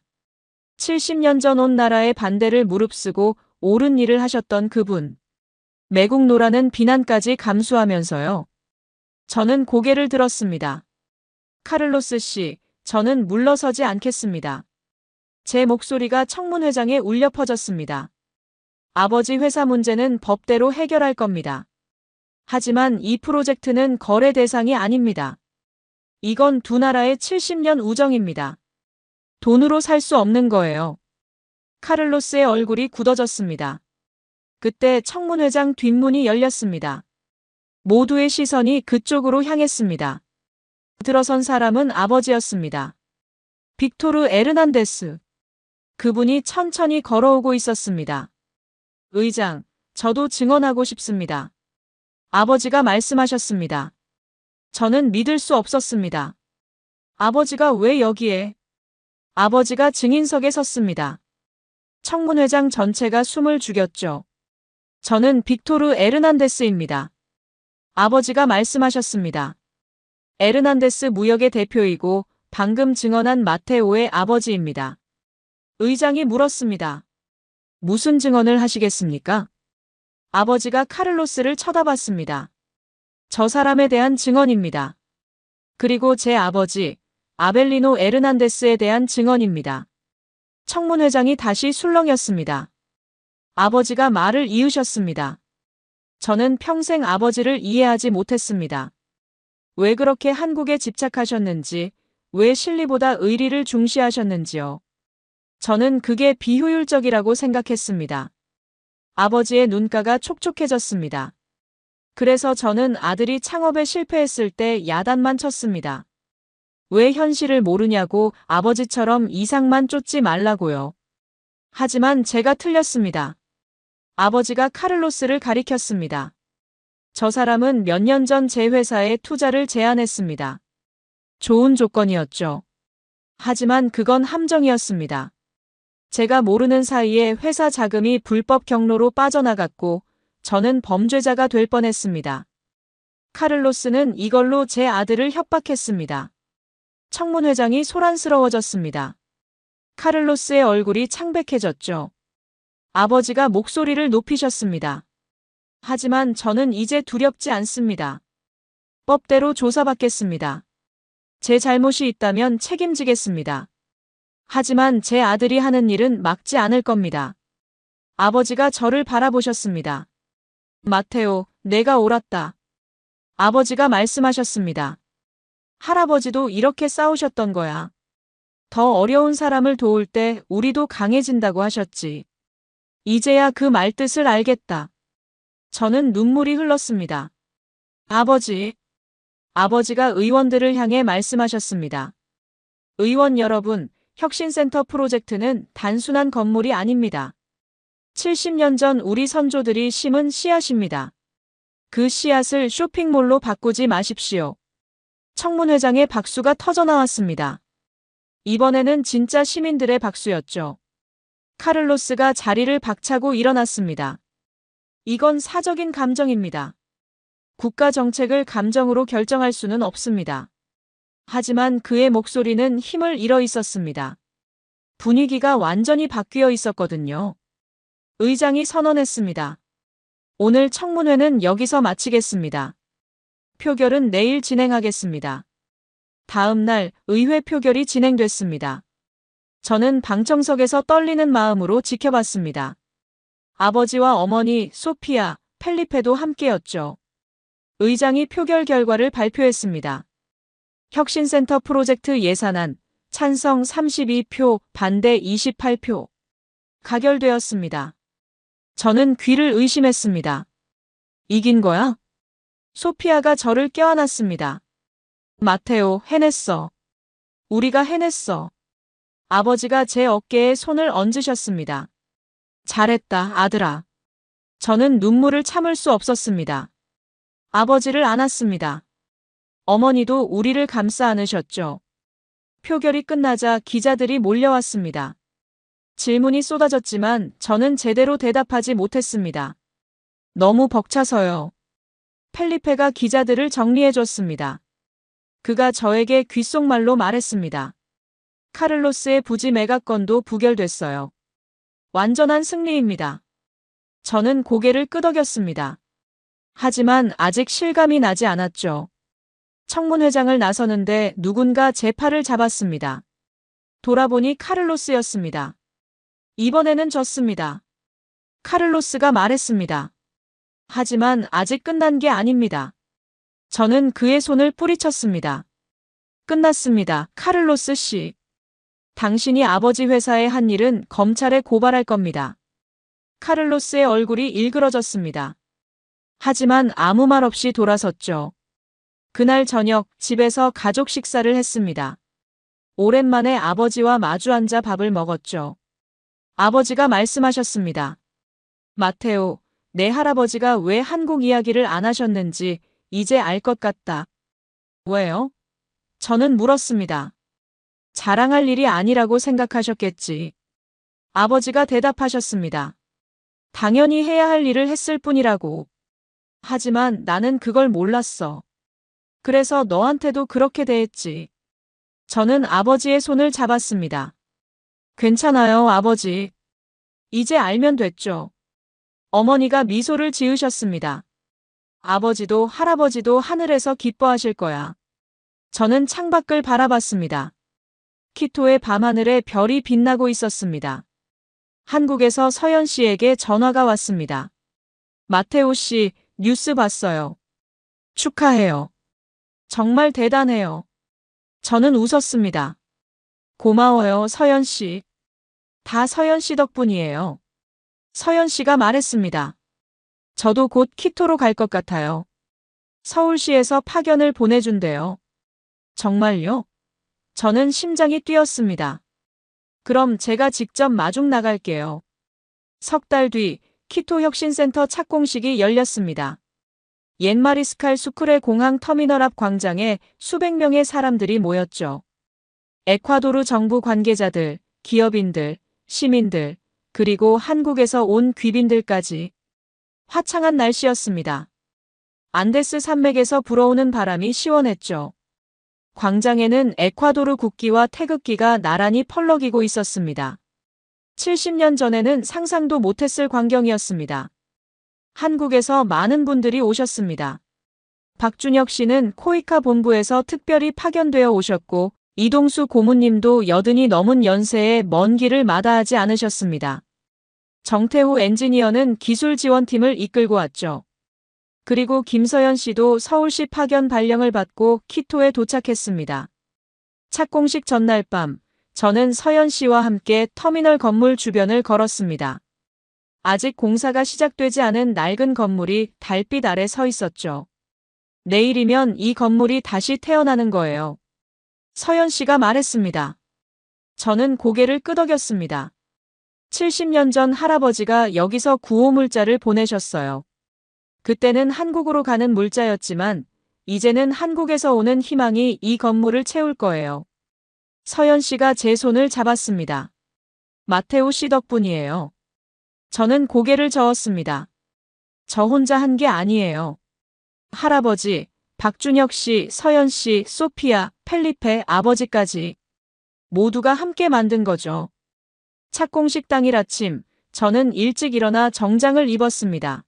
70년 전 온 나라의 반대를 무릅쓰고 옳은 일을 하셨던 그분. 매국노라는 비난까지 감수하면서요. 저는 고개를 들었습니다. 카를로스 씨, 저는 물러서지 않겠습니다. 제 목소리가 청문회장에 울려 퍼졌습니다. 아버지 회사 문제는 법대로 해결할 겁니다. 하지만 이 프로젝트는 거래 대상이 아닙니다. 이건 두 나라의 70년 우정입니다. 돈으로 살 수 없는 거예요. 카를로스의 얼굴이 굳어졌습니다. 그때 청문회장 뒷문이 열렸습니다. 모두의 시선이 그쪽으로 향했습니다. 들어선 사람은 아버지였습니다. 빅토르 에르난데스. 그분이 천천히 걸어오고 있었습니다. 의장, 저도 증언하고 싶습니다. 아버지가 말씀하셨습니다. 저는 믿을 수 없었습니다. 아버지가 왜 여기에? 아버지가 증인석에 섰습니다. 청문회장 전체가 숨을 죽였죠. 저는 빅토르 에르난데스입니다. 아버지가 말씀하셨습니다. 에르난데스 무역의 대표이고 방금 증언한 마테오의 아버지입니다. 의장이 물었습니다. 무슨 증언을 하시겠습니까? 아버지가 카를로스를 쳐다봤습니다. 저 사람에 대한 증언입니다. 그리고 제 아버지, 아벨리노 에르난데스에 대한 증언입니다. 청문회장이 다시 술렁였습니다. 아버지가 말을 이으셨습니다. 저는 평생 아버지를 이해하지 못했습니다. 왜 그렇게 한국에 집착하셨는지, 왜 실리보다 의리를 중시하셨는지요. 저는 그게 비효율적이라고 생각했습니다. 아버지의 눈가가 촉촉해졌습니다. 그래서 저는 아들이 창업에 실패했을 때 야단만 쳤습니다. 왜 현실을 모르냐고 아버지처럼 이상만 쫓지 말라고요. 하지만 제가 틀렸습니다. 아버지가 카를로스를 가리켰습니다. 저 사람은 몇 년 전 제 회사에 투자를 제안했습니다. 좋은 조건이었죠. 하지만 그건 함정이었습니다. 제가 모르는 사이에 회사 자금이 불법 경로로 빠져나갔고 저는 범죄자가 될 뻔했습니다. 카를로스는 이걸로 제 아들을 협박했습니다. 청문 회장이 소란스러워졌습니다. 카를로스의 얼굴이 창백해졌죠. 아버지가 목소리를 높이셨습니다. 하지만 저는 이제 두렵지 않습니다. 법대로 조사받겠습니다. 제 잘못이 있다면 책임지겠습니다. 하지만 제 아들이 하는 일은 막지 않을 겁니다. 아버지가 저를 바라보셨습니다. 마테오, 내가 옳았다. 아버지가 말씀하셨습니다. 할아버지도 이렇게 싸우셨던 거야. 더 어려운 사람을 도울 때 우리도 강해진다고 하셨지. 이제야 그 말뜻을 알겠다. 저는 눈물이 흘렀습니다. 아버지. 아버지가 의원들을 향해 말씀하셨습니다. 의원 여러분, 혁신센터 프로젝트는 단순한 건물이 아닙니다. 70년 전 우리 선조들이 심은 씨앗입니다. 그 씨앗을 쇼핑몰로 바꾸지 마십시오. 청문회장의 박수가 터져나왔습니다. 이번에는 진짜 시민들의 박수였죠. 카를로스가 자리를 박차고 일어났습니다. 이건 사적인 감정입니다. 국가 정책을 감정으로 결정할 수는 없습니다. 하지만 그의 목소리는 힘을 잃어 있었습니다. 분위기가 완전히 바뀌어 있었거든요. 의장이 선언했습니다. 오늘 청문회는 여기서 마치겠습니다. 표결은 내일 진행하겠습니다. 다음 날 의회 표결이 진행됐습니다. 저는 방청석에서 떨리는 마음으로 지켜봤습니다. 아버지와 어머니, 소피아, 펠리페도 함께였죠. 의장이 표결 결과를 발표했습니다. 혁신센터 프로젝트 예산안, 찬성 32표, 반대 28표. 가결되었습니다. 저는 귀를 의심했습니다. 이긴 거야? 소피아가 저를 껴안았습니다. 마테오, 해냈어. 우리가 해냈어. 아버지가 제 어깨에 손을 얹으셨습니다. 잘했다, 아들아. 저는 눈물을 참을 수 없었습니다. 아버지를 안았습니다. 어머니도 우리를 감싸 안으셨죠. 표결이 끝나자 기자들이 몰려왔습니다. 질문이 쏟아졌지만 저는 제대로 대답하지 못했습니다. 너무 벅차서요. 펠리페가 기자들을 정리해줬습니다. 그가 저에게 귓속말로 말했습니다. 카를로스의 부지 매각건도 부결됐어요. 완전한 승리입니다. 저는 고개를 끄덕였습니다. 하지만 아직 실감이 나지 않았죠. 청문회장을 나서는데 누군가 제 팔을 잡았습니다. 돌아보니 카를로스였습니다. 이번에는 졌습니다. 카를로스가 말했습니다. 하지만 아직 끝난 게 아닙니다. 저는 그의 손을 뿌리쳤습니다. 끝났습니다, 카를로스 씨. 당신이 아버지 회사에 한 일은 검찰에 고발할 겁니다. 카를로스의 얼굴이 일그러졌습니다. 하지만 아무 말 없이 돌아섰죠. 그날 저녁 집에서 가족 식사를 했습니다. 오랜만에 아버지와 마주 앉아 밥을 먹었죠. 아버지가 말씀하셨습니다. 마테오, 내 할아버지가 왜 한국 이야기를 안 하셨는지 이제 알 것 같다. 왜요? 저는 물었습니다. 자랑할 일이 아니라고 생각하셨겠지. 아버지가 대답하셨습니다. 당연히 해야 할 일을 했을 뿐이라고. 하지만 나는 그걸 몰랐어. 그래서 너한테도 그렇게 대했지. 저는 아버지의 손을 잡았습니다. 괜찮아요, 아버지. 이제 알면 됐죠. 어머니가 미소를 지으셨습니다. 아버지도 할아버지도 하늘에서 기뻐하실 거야. 저는 창밖을 바라봤습니다. 키토의 밤하늘에 별이 빛나고 있었습니다. 한국에서 서연 씨에게 전화가 왔습니다. 마테오 씨, 뉴스 봤어요. 축하해요. 정말 대단해요. 저는 웃었습니다. 고마워요, 서연 씨. 다 서연 씨 덕분이에요. 서연 씨가 말했습니다. 저도 곧 키토로 갈 것 같아요. 서울시에서 파견을 보내준대요. 정말요? 저는 심장이 뛰었습니다. 그럼 제가 직접 마중 나갈게요. 석 달 뒤 키토 혁신센터 착공식이 열렸습니다. 옛마리스칼 수크레 공항 터미널 앞 광장에 수백 명의 사람들이 모였죠. 에콰도르 정부 관계자들, 기업인들, 시민들, 그리고 한국에서 온 귀빈들까지. 화창한 날씨였습니다. 안데스 산맥에서 불어오는 바람이 시원했죠. 광장에는 에콰도르 국기와 태극기가 나란히 펄럭이고 있었습니다. 70년 전에는 상상도 못했을 광경이었습니다. 한국에서 많은 분들이 오셨습니다. 박준혁 씨는 코이카 본부에서 특별히 파견되어 오셨고, 이동수 고문님도 80이 넘은 연세에 먼 길을 마다하지 않으셨습니다. 정태호 엔지니어는 기술 지원팀을 이끌고 왔죠. 그리고 김서연 씨도 서울시 파견 발령을 받고 키토에 도착했습니다. 착공식 전날 밤, 저는 서연 씨와 함께 터미널 건물 주변을 걸었습니다. 아직 공사가 시작되지 않은 낡은 건물이 달빛 아래 서 있었죠. 내일이면 이 건물이 다시 태어나는 거예요. 서연 씨가 말했습니다. 저는 고개를 끄덕였습니다. 70년 전 할아버지가 여기서 구호물자를 보내셨어요. 그때는 한국으로 가는 물자였지만 이제는 한국에서 오는 희망이 이 건물을 채울 거예요. 서연 씨가 제 손을 잡았습니다. 마테오 씨 덕분이에요. 저는 고개를 저었습니다. 저 혼자 한 게 아니에요. 할아버지, 박준혁 씨, 서연 씨, 소피아, 펠리페, 아버지까지 모두가 함께 만든 거죠. 착공식 당일 아침, 저는 일찍 일어나 정장을 입었습니다.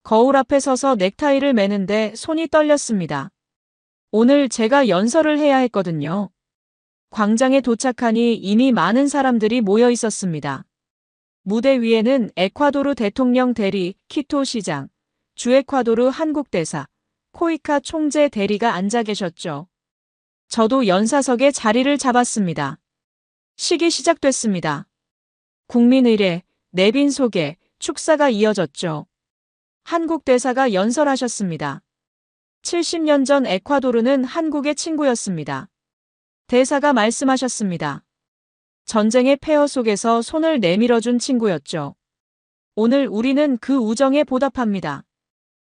거울 앞에 서서 넥타이를 매는데 손이 떨렸습니다. 오늘 제가 연설을 해야 했거든요. 광장에 도착하니 이미 많은 사람들이 모여 있었습니다. 무대 위에는 에콰도르 대통령 대리, 키토 시장, 주에콰도르 한국 대사, 코이카 총재 대리가 앉아 계셨죠. 저도 연사석에 자리를 잡았습니다. 식이 시작됐습니다. 국민의례, 내빈 소개, 축사가 이어졌죠. 한국 대사가 연설하셨습니다. 70년 전 에콰도르는 한국의 친구였습니다. 대사가 말씀하셨습니다. 전쟁의 폐허 속에서 손을 내밀어준 친구였죠. 오늘 우리는 그 우정에 보답합니다.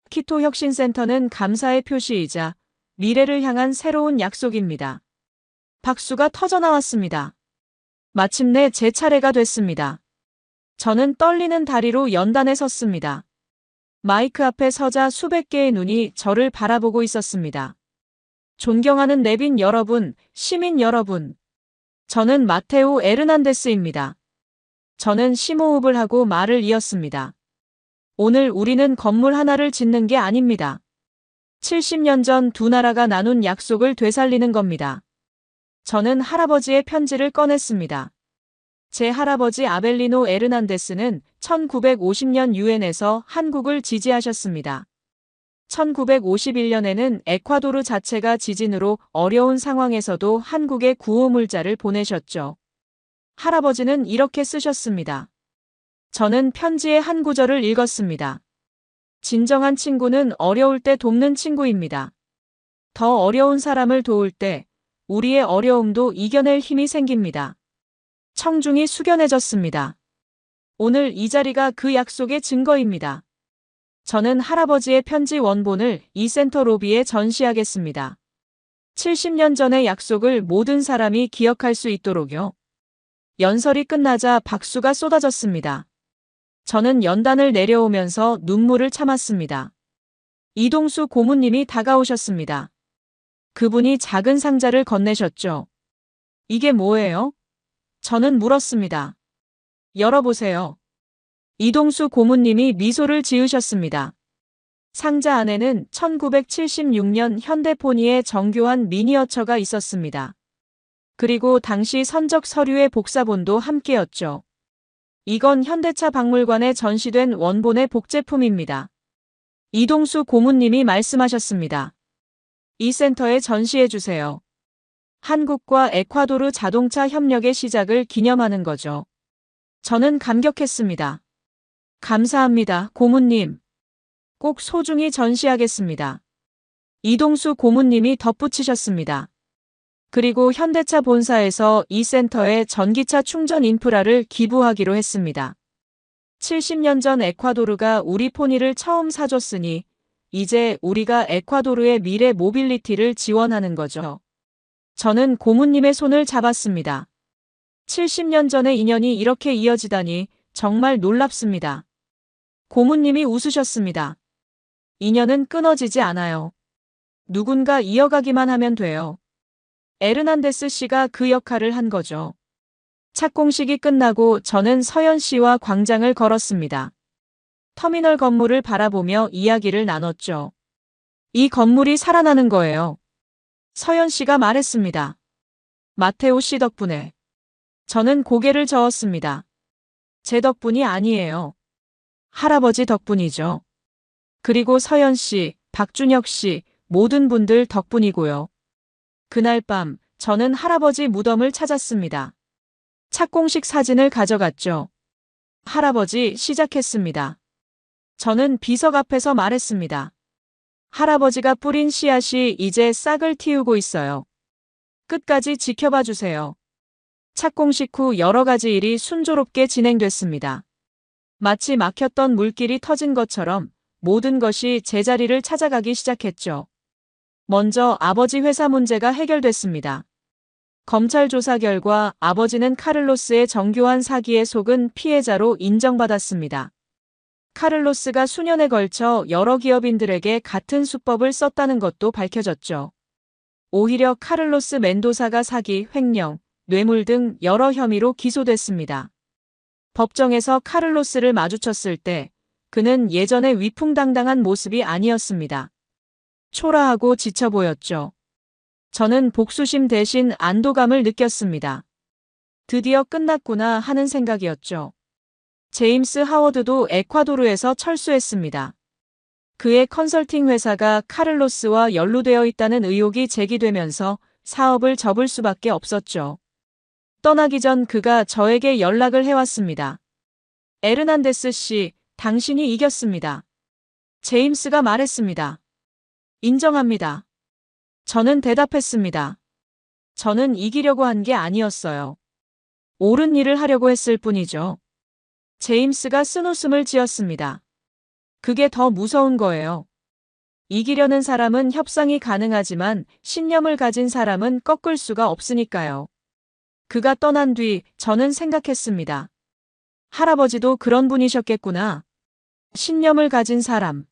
키토 혁신센터는 감사의 표시이자 미래를 향한 새로운 약속입니다. 박수가 터져나왔습니다. 마침내 제 차례가 됐습니다. 저는 떨리는 다리로 연단에 섰습니다. 마이크 앞에 서자 수백 개의 눈이 저를 바라보고 있었습니다. 존경하는 내빈 여러분, 시민 여러분. 저는 마테오 에르난데스입니다. 저는 심호흡을 하고 말을 이었습니다. 오늘 우리는 건물 하나를 짓는 게 아닙니다. 70년 전 두 나라가 나눈 약속을 되살리는 겁니다. 저는 할아버지의 편지를 꺼냈습니다. 제 할아버지 아벨리노 에르난데스는 1950년 유엔에서 한국을 지지하셨습니다. 1951년에는 에콰도르 자체가 지진으로 어려운 상황에서도 한국에 구호물자를 보내셨죠. 할아버지는 이렇게 쓰셨습니다. 저는 편지의 한 구절을 읽었습니다. 진정한 친구는 어려울 때 돕는 친구입니다. 더 어려운 사람을 도울 때 우리의 어려움도 이겨낼 힘이 생깁니다. 청중이 숙연해졌습니다. 오늘 이 자리가 그 약속의 증거입니다. 저는 할아버지의 편지 원본을 이 센터 로비에 전시하겠습니다. 70년 전의 약속을 모든 사람이 기억할 수 있도록요. 연설이 끝나자 박수가 쏟아졌습니다. 저는 연단을 내려오면서 눈물을 참았습니다. 이동수 고문님이 다가오셨습니다. 그분이 작은 상자를 건네셨죠. 이게 뭐예요? 저는 물었습니다. 열어보세요. 이동수 고문님이 미소를 지으셨습니다. 상자 안에는 1976년 현대포니의 정교한 미니어처가 있었습니다. 그리고 당시 선적 서류의 복사본도 함께였죠. 이건 현대차 박물관에 전시된 원본의 복제품입니다. 이동수 고문님이 말씀하셨습니다. 이 센터에 전시해주세요. 한국과 에콰도르 자동차 협력의 시작을 기념하는 거죠. 저는 감격했습니다. 감사합니다, 고문님. 꼭 소중히 전시하겠습니다. 이동수 고문님이 덧붙이셨습니다. 그리고 현대차 본사에서 이 센터에 전기차 충전 인프라를 기부하기로 했습니다. 70년 전 에콰도르가 우리 포니를 처음 사줬으니 이제 우리가 에콰도르의 미래 모빌리티를 지원하는 거죠. 저는 고모님의 손을 잡았습니다. 70년 전의 인연이 이렇게 이어지다니 정말 놀랍습니다. 고모님이 웃으셨습니다. 인연은 끊어지지 않아요. 누군가 이어가기만 하면 돼요. 에르난데스 씨가 그 역할을 한 거죠. 착공식이 끝나고 저는 서연 씨와 광장을 걸었습니다. 터미널 건물을 바라보며 이야기를 나눴죠. 이 건물이 살아나는 거예요. 서연 씨가 말했습니다. 마테오 씨 덕분에. 저는 고개를 저었습니다. 제 덕분이 아니에요. 할아버지 덕분이죠. 그리고 서연 씨, 박준혁 씨, 모든 분들 덕분이고요. 그날 밤 저는 할아버지 무덤을 찾았습니다. 착공식 사진을 가져갔죠. 할아버지 시작했습니다. 저는 비석 앞에서 말했습니다. 할아버지가 뿌린 씨앗이 이제 싹을 틔우고 있어요. 끝까지 지켜봐 주세요. 착공식 후 여러 가지 일이 순조롭게 진행됐습니다. 마치 막혔던 물길이 터진 것처럼 모든 것이 제자리를 찾아가기 시작했죠. 먼저 아버지 회사 문제가 해결됐습니다. 검찰 조사 결과 아버지는 카를로스의 정교한 사기에 속은 피해자로 인정받았습니다. 카를로스가 수년에 걸쳐 여러 기업인들에게 같은 수법을 썼다는 것도 밝혀졌죠. 오히려 카를로스 멘도사가 사기, 횡령, 뇌물 등 여러 혐의로 기소됐습니다. 법정에서 카를로스를 마주쳤을 때 그는 예전의 위풍당당한 모습이 아니었습니다. 초라하고 지쳐 보였죠. 저는 복수심 대신 안도감을 느꼈습니다. 드디어 끝났구나 하는 생각이었죠. 제임스 하워드도 에콰도르에서 철수했습니다. 그의 컨설팅 회사가 카를로스와 연루되어 있다는 의혹이 제기되면서 사업을 접을 수밖에 없었죠. 떠나기 전 그가 저에게 연락을 해왔습니다. 에르난데스 씨, 당신이 이겼습니다. 제임스가 말했습니다. 인정합니다. 저는 대답했습니다. 저는 이기려고 한 게 아니었어요. 옳은 일을 하려고 했을 뿐이죠. 제임스가 쓴웃음을 지었습니다. 그게 더 무서운 거예요. 이기려는 사람은 협상이 가능하지만 신념을 가진 사람은 꺾을 수가 없으니까요. 그가 떠난 뒤 저는 생각했습니다. 할아버지도 그런 분이셨겠구나. 신념을 가진 사람.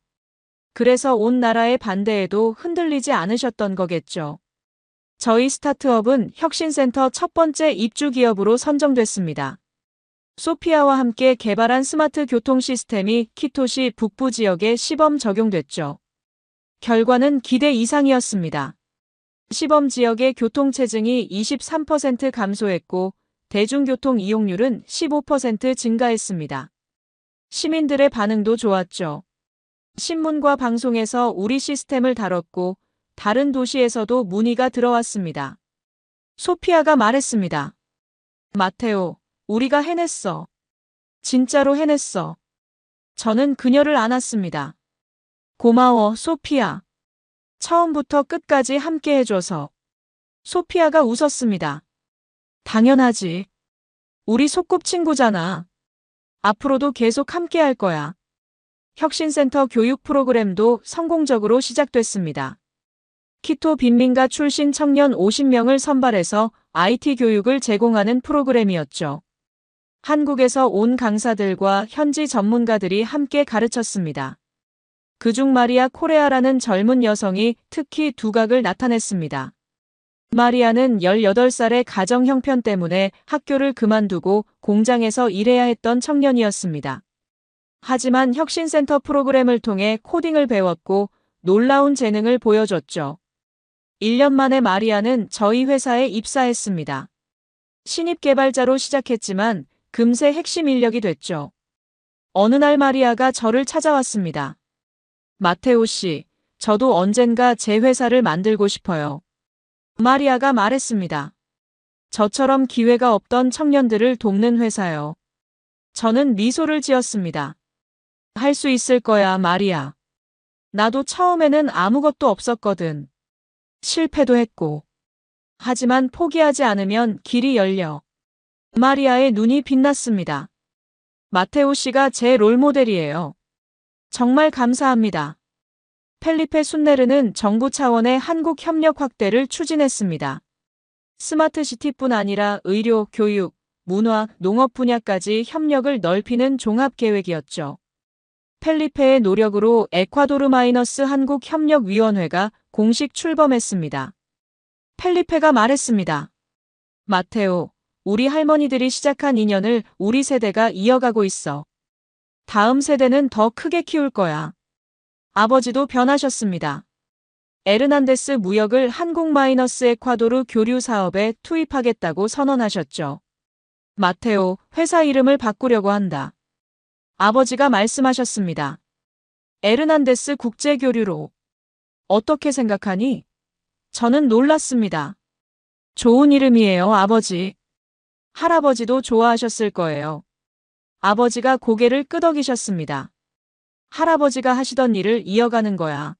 그래서 온 나라의 반대에도 흔들리지 않으셨던 거겠죠. 저희 스타트업은 혁신센터 첫 번째 입주 기업으로 선정됐습니다. 소피아와 함께 개발한 스마트 교통 시스템이 키토시 북부 지역에 시범 적용됐죠. 결과는 기대 이상이었습니다. 시범 지역의 교통체증이 23% 감소했고 대중교통 이용률은 15% 증가했습니다. 시민들의 반응도 좋았죠. 신문과 방송에서 우리 시스템을 다뤘고 다른 도시에서도 문의가 들어왔습니다. 소피아가 말했습니다. 마테오, 우리가 해냈어. 진짜로 해냈어. 저는 그녀를 안았습니다. 고마워, 소피아. 처음부터 끝까지 함께 해줘서. 소피아가 웃었습니다. 당연하지. 우리 소꿉친구잖아. 앞으로도 계속 함께 할 거야. 혁신센터 교육 프로그램도 성공적으로 시작됐습니다. 키토 빈민가 출신 청년 50명을 선발해서 IT 교육을 제공하는 프로그램이었죠. 한국에서 온 강사들과 현지 전문가들이 함께 가르쳤습니다. 그중 마리아 코레아라는 젊은 여성이 특히 두각을 나타냈습니다. 마리아는 18살의 가정 형편 때문에 학교를 그만두고 공장에서 일해야 했던 청년이었습니다. 하지만 혁신센터 프로그램을 통해 코딩을 배웠고 놀라운 재능을 보여줬죠. 1년 만에 마리아는 저희 회사에 입사했습니다. 신입 개발자로 시작했지만 금세 핵심 인력이 됐죠. 어느 날 마리아가 저를 찾아왔습니다. 마테오 씨, 저도 언젠가 제 회사를 만들고 싶어요. 마리아가 말했습니다. 저처럼 기회가 없던 청년들을 돕는 회사요. 저는 미소를 지었습니다. 할 수 있을 거야, 마리아. 나도 처음에는 아무것도 없었거든. 실패도 했고. 하지만 포기하지 않으면 길이 열려. 마리아의 눈이 빛났습니다. 마테오 씨가 제 롤모델이에요. 정말 감사합니다. 펠리페 순네르는 정부 차원의 한국 협력 확대를 추진했습니다. 스마트시티뿐 아니라 의료, 교육, 문화, 농업 분야까지 협력을 넓히는 종합계획이었죠. 펠리페의 노력으로 에콰도르-한국협력위원회가 공식 출범했습니다. 펠리페가 말했습니다. 마테오, 우리 할머니들이 시작한 인연을 우리 세대가 이어가고 있어. 다음 세대는 더 크게 키울 거야. 아버지도 변하셨습니다. 에르난데스 무역을 한국-에콰도르 교류 사업에 투입하겠다고 선언하셨죠. 마테오, 회사 이름을 바꾸려고 한다. 아버지가 말씀하셨습니다. 에르난데스 국제교류로. 어떻게 생각하니? 저는 놀랐습니다. 좋은 이름이에요, 아버지. 할아버지도 좋아하셨을 거예요. 아버지가 고개를 끄덕이셨습니다. 할아버지가 하시던 일을 이어가는 거야.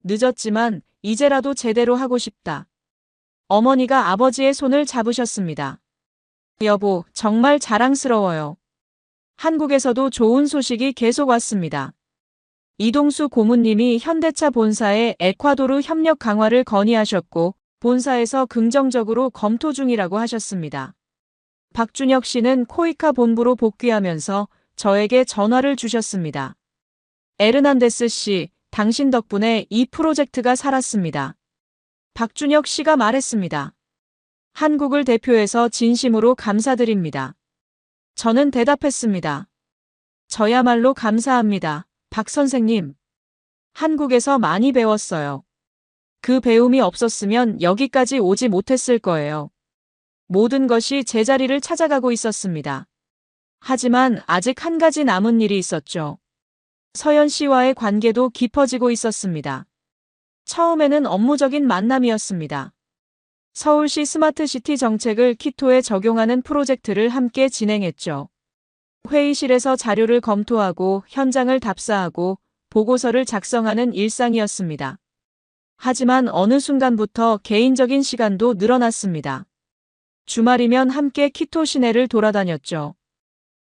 늦었지만 이제라도 제대로 하고 싶다. 어머니가 아버지의 손을 잡으셨습니다. 여보, 정말 자랑스러워요. 한국에서도 좋은 소식이 계속 왔습니다. 이동수 고문님이 현대차 본사에 에콰도르 협력 강화를 건의하셨고 본사에서 긍정적으로 검토 중이라고 하셨습니다. 박준혁 씨는 코이카 본부로 복귀하면서 저에게 전화를 주셨습니다. 에르난데스 씨, 당신 덕분에 이 프로젝트가 살았습니다. 박준혁 씨가 말했습니다. 한국을 대표해서 진심으로 감사드립니다. 저는 대답했습니다. 저야말로 감사합니다. 박 선생님. 한국에서 많이 배웠어요. 그 배움이 없었으면 여기까지 오지 못했을 거예요. 모든 것이 제자리를 찾아가고 있었습니다. 하지만 아직 한 가지 남은 일이 있었죠. 서현 씨와의 관계도 깊어지고 있었습니다. 처음에는 업무적인 만남이었습니다. 서울시 스마트시티 정책을 키토에 적용하는 프로젝트를 함께 진행했죠. 회의실에서 자료를 검토하고 현장을 답사하고 보고서를 작성하는 일상이었습니다. 하지만 어느 순간부터 개인적인 시간도 늘어났습니다. 주말이면 함께 키토 시내를 돌아다녔죠.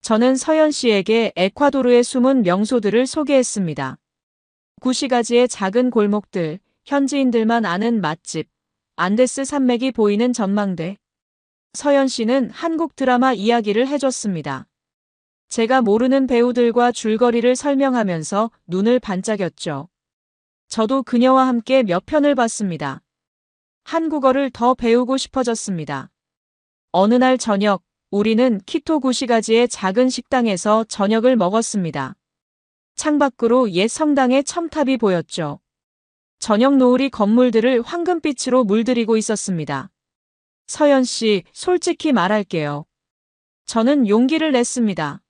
저는 서현 씨에게 에콰도르의 숨은 명소들을 소개했습니다. 구시가지의 작은 골목들, 현지인들만 아는 맛집, 안데스 산맥이 보이는 전망대. 서현 씨는 한국 드라마 이야기를 해줬습니다. 제가 모르는 배우들과 줄거리를 설명하면서 눈을 반짝였죠. 저도 그녀와 함께 몇 편을 봤습니다. 한국어를 더 배우고 싶어졌습니다. 어느 날 저녁, 우리는 키토 구시가지의 작은 식당에서 저녁을 먹었습니다. 창밖으로 옛 성당의 첨탑이 보였죠. 저녁 노을이 건물들을 황금빛으로 물들이고 있었습니다. 서현 씨, 솔직히 말할게요. 저는 용기를 냈습니다.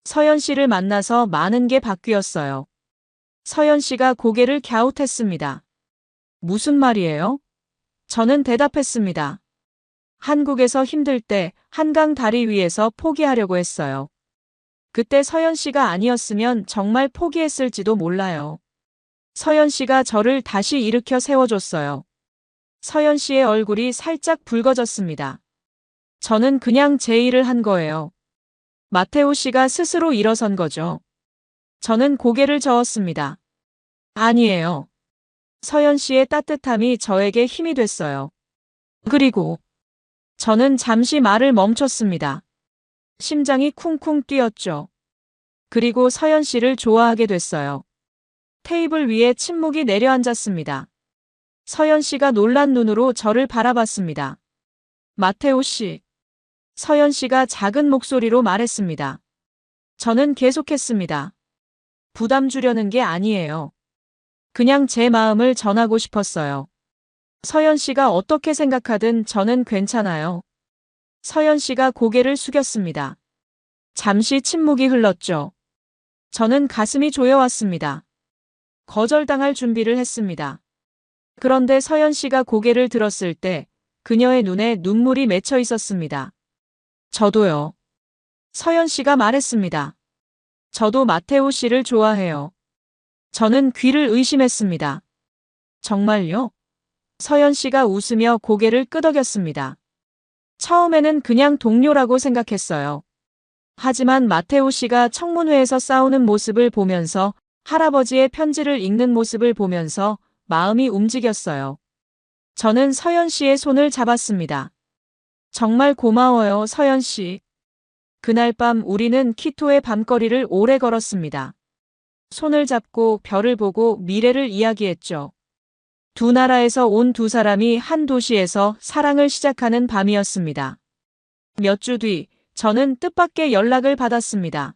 서현 씨를 만나서 많은 게 바뀌었어요. 서현 씨가 고개를 갸웃했습니다. 무슨 말이에요? 저는 대답했습니다. 한국에서 힘들 때 한강 다리 위에서 포기하려고 했어요. 그때 서현 씨가 아니었으면 정말 포기했을지도 몰라요. 서현 씨가 저를 다시 일으켜 세워줬어요. 서현 씨의 얼굴이 살짝 붉어졌습니다. 저는 그냥 제 일을 한 거예요. 마테오 씨가 스스로 일어선 거죠. 저는 고개를 저었습니다. 아니에요. 서현 씨의 따뜻함이 저에게 힘이 됐어요. 그리고 저는 잠시 말을 멈췄습니다. 심장이 쿵쿵 뛰었죠. 그리고 서현 씨를 좋아하게 됐어요. 테이블 위에 침묵이 내려앉았습니다. 서현 씨가 놀란 눈으로 저를 바라봤습니다. 마테오 씨. 서현 씨가 작은 목소리로 말했습니다. 저는 계속했습니다. 부담 주려는 게 아니에요. 그냥 제 마음을 전하고 싶었어요. 서현 씨가 어떻게 생각하든 저는 괜찮아요. 서현 씨가 고개를 숙였습니다. 잠시 침묵이 흘렀죠. 저는 가슴이 조여왔습니다. 거절당할 준비를 했습니다. 그런데 서현 씨가 고개를 들었을 때 그녀의 눈에 눈물이 맺혀 있었습니다. 저도요. 서현 씨가 말했습니다. 저도 마테오 씨를 좋아해요. 저는 귀를 의심했습니다. 정말요? 서현 씨가 웃으며 고개를 끄덕였습니다. 처음에는 그냥 동료라고 생각했어요. 하지만 마테오 씨가 청문회에서 싸우는 모습을 보면서 할아버지의 편지를 읽는 모습을 보면서 마음이 움직였어요. 저는 서연 씨의 손을 잡았습니다. 정말 고마워요, 서연 씨. 그날 밤 우리는 키토의 밤거리를 오래 걸었습니다. 손을 잡고 별을 보고 미래를 이야기했죠. 두 나라에서 온 두 사람이 한 도시에서 사랑을 시작하는 밤이었습니다. 몇 주 뒤, 저는 뜻밖의 연락을 받았습니다.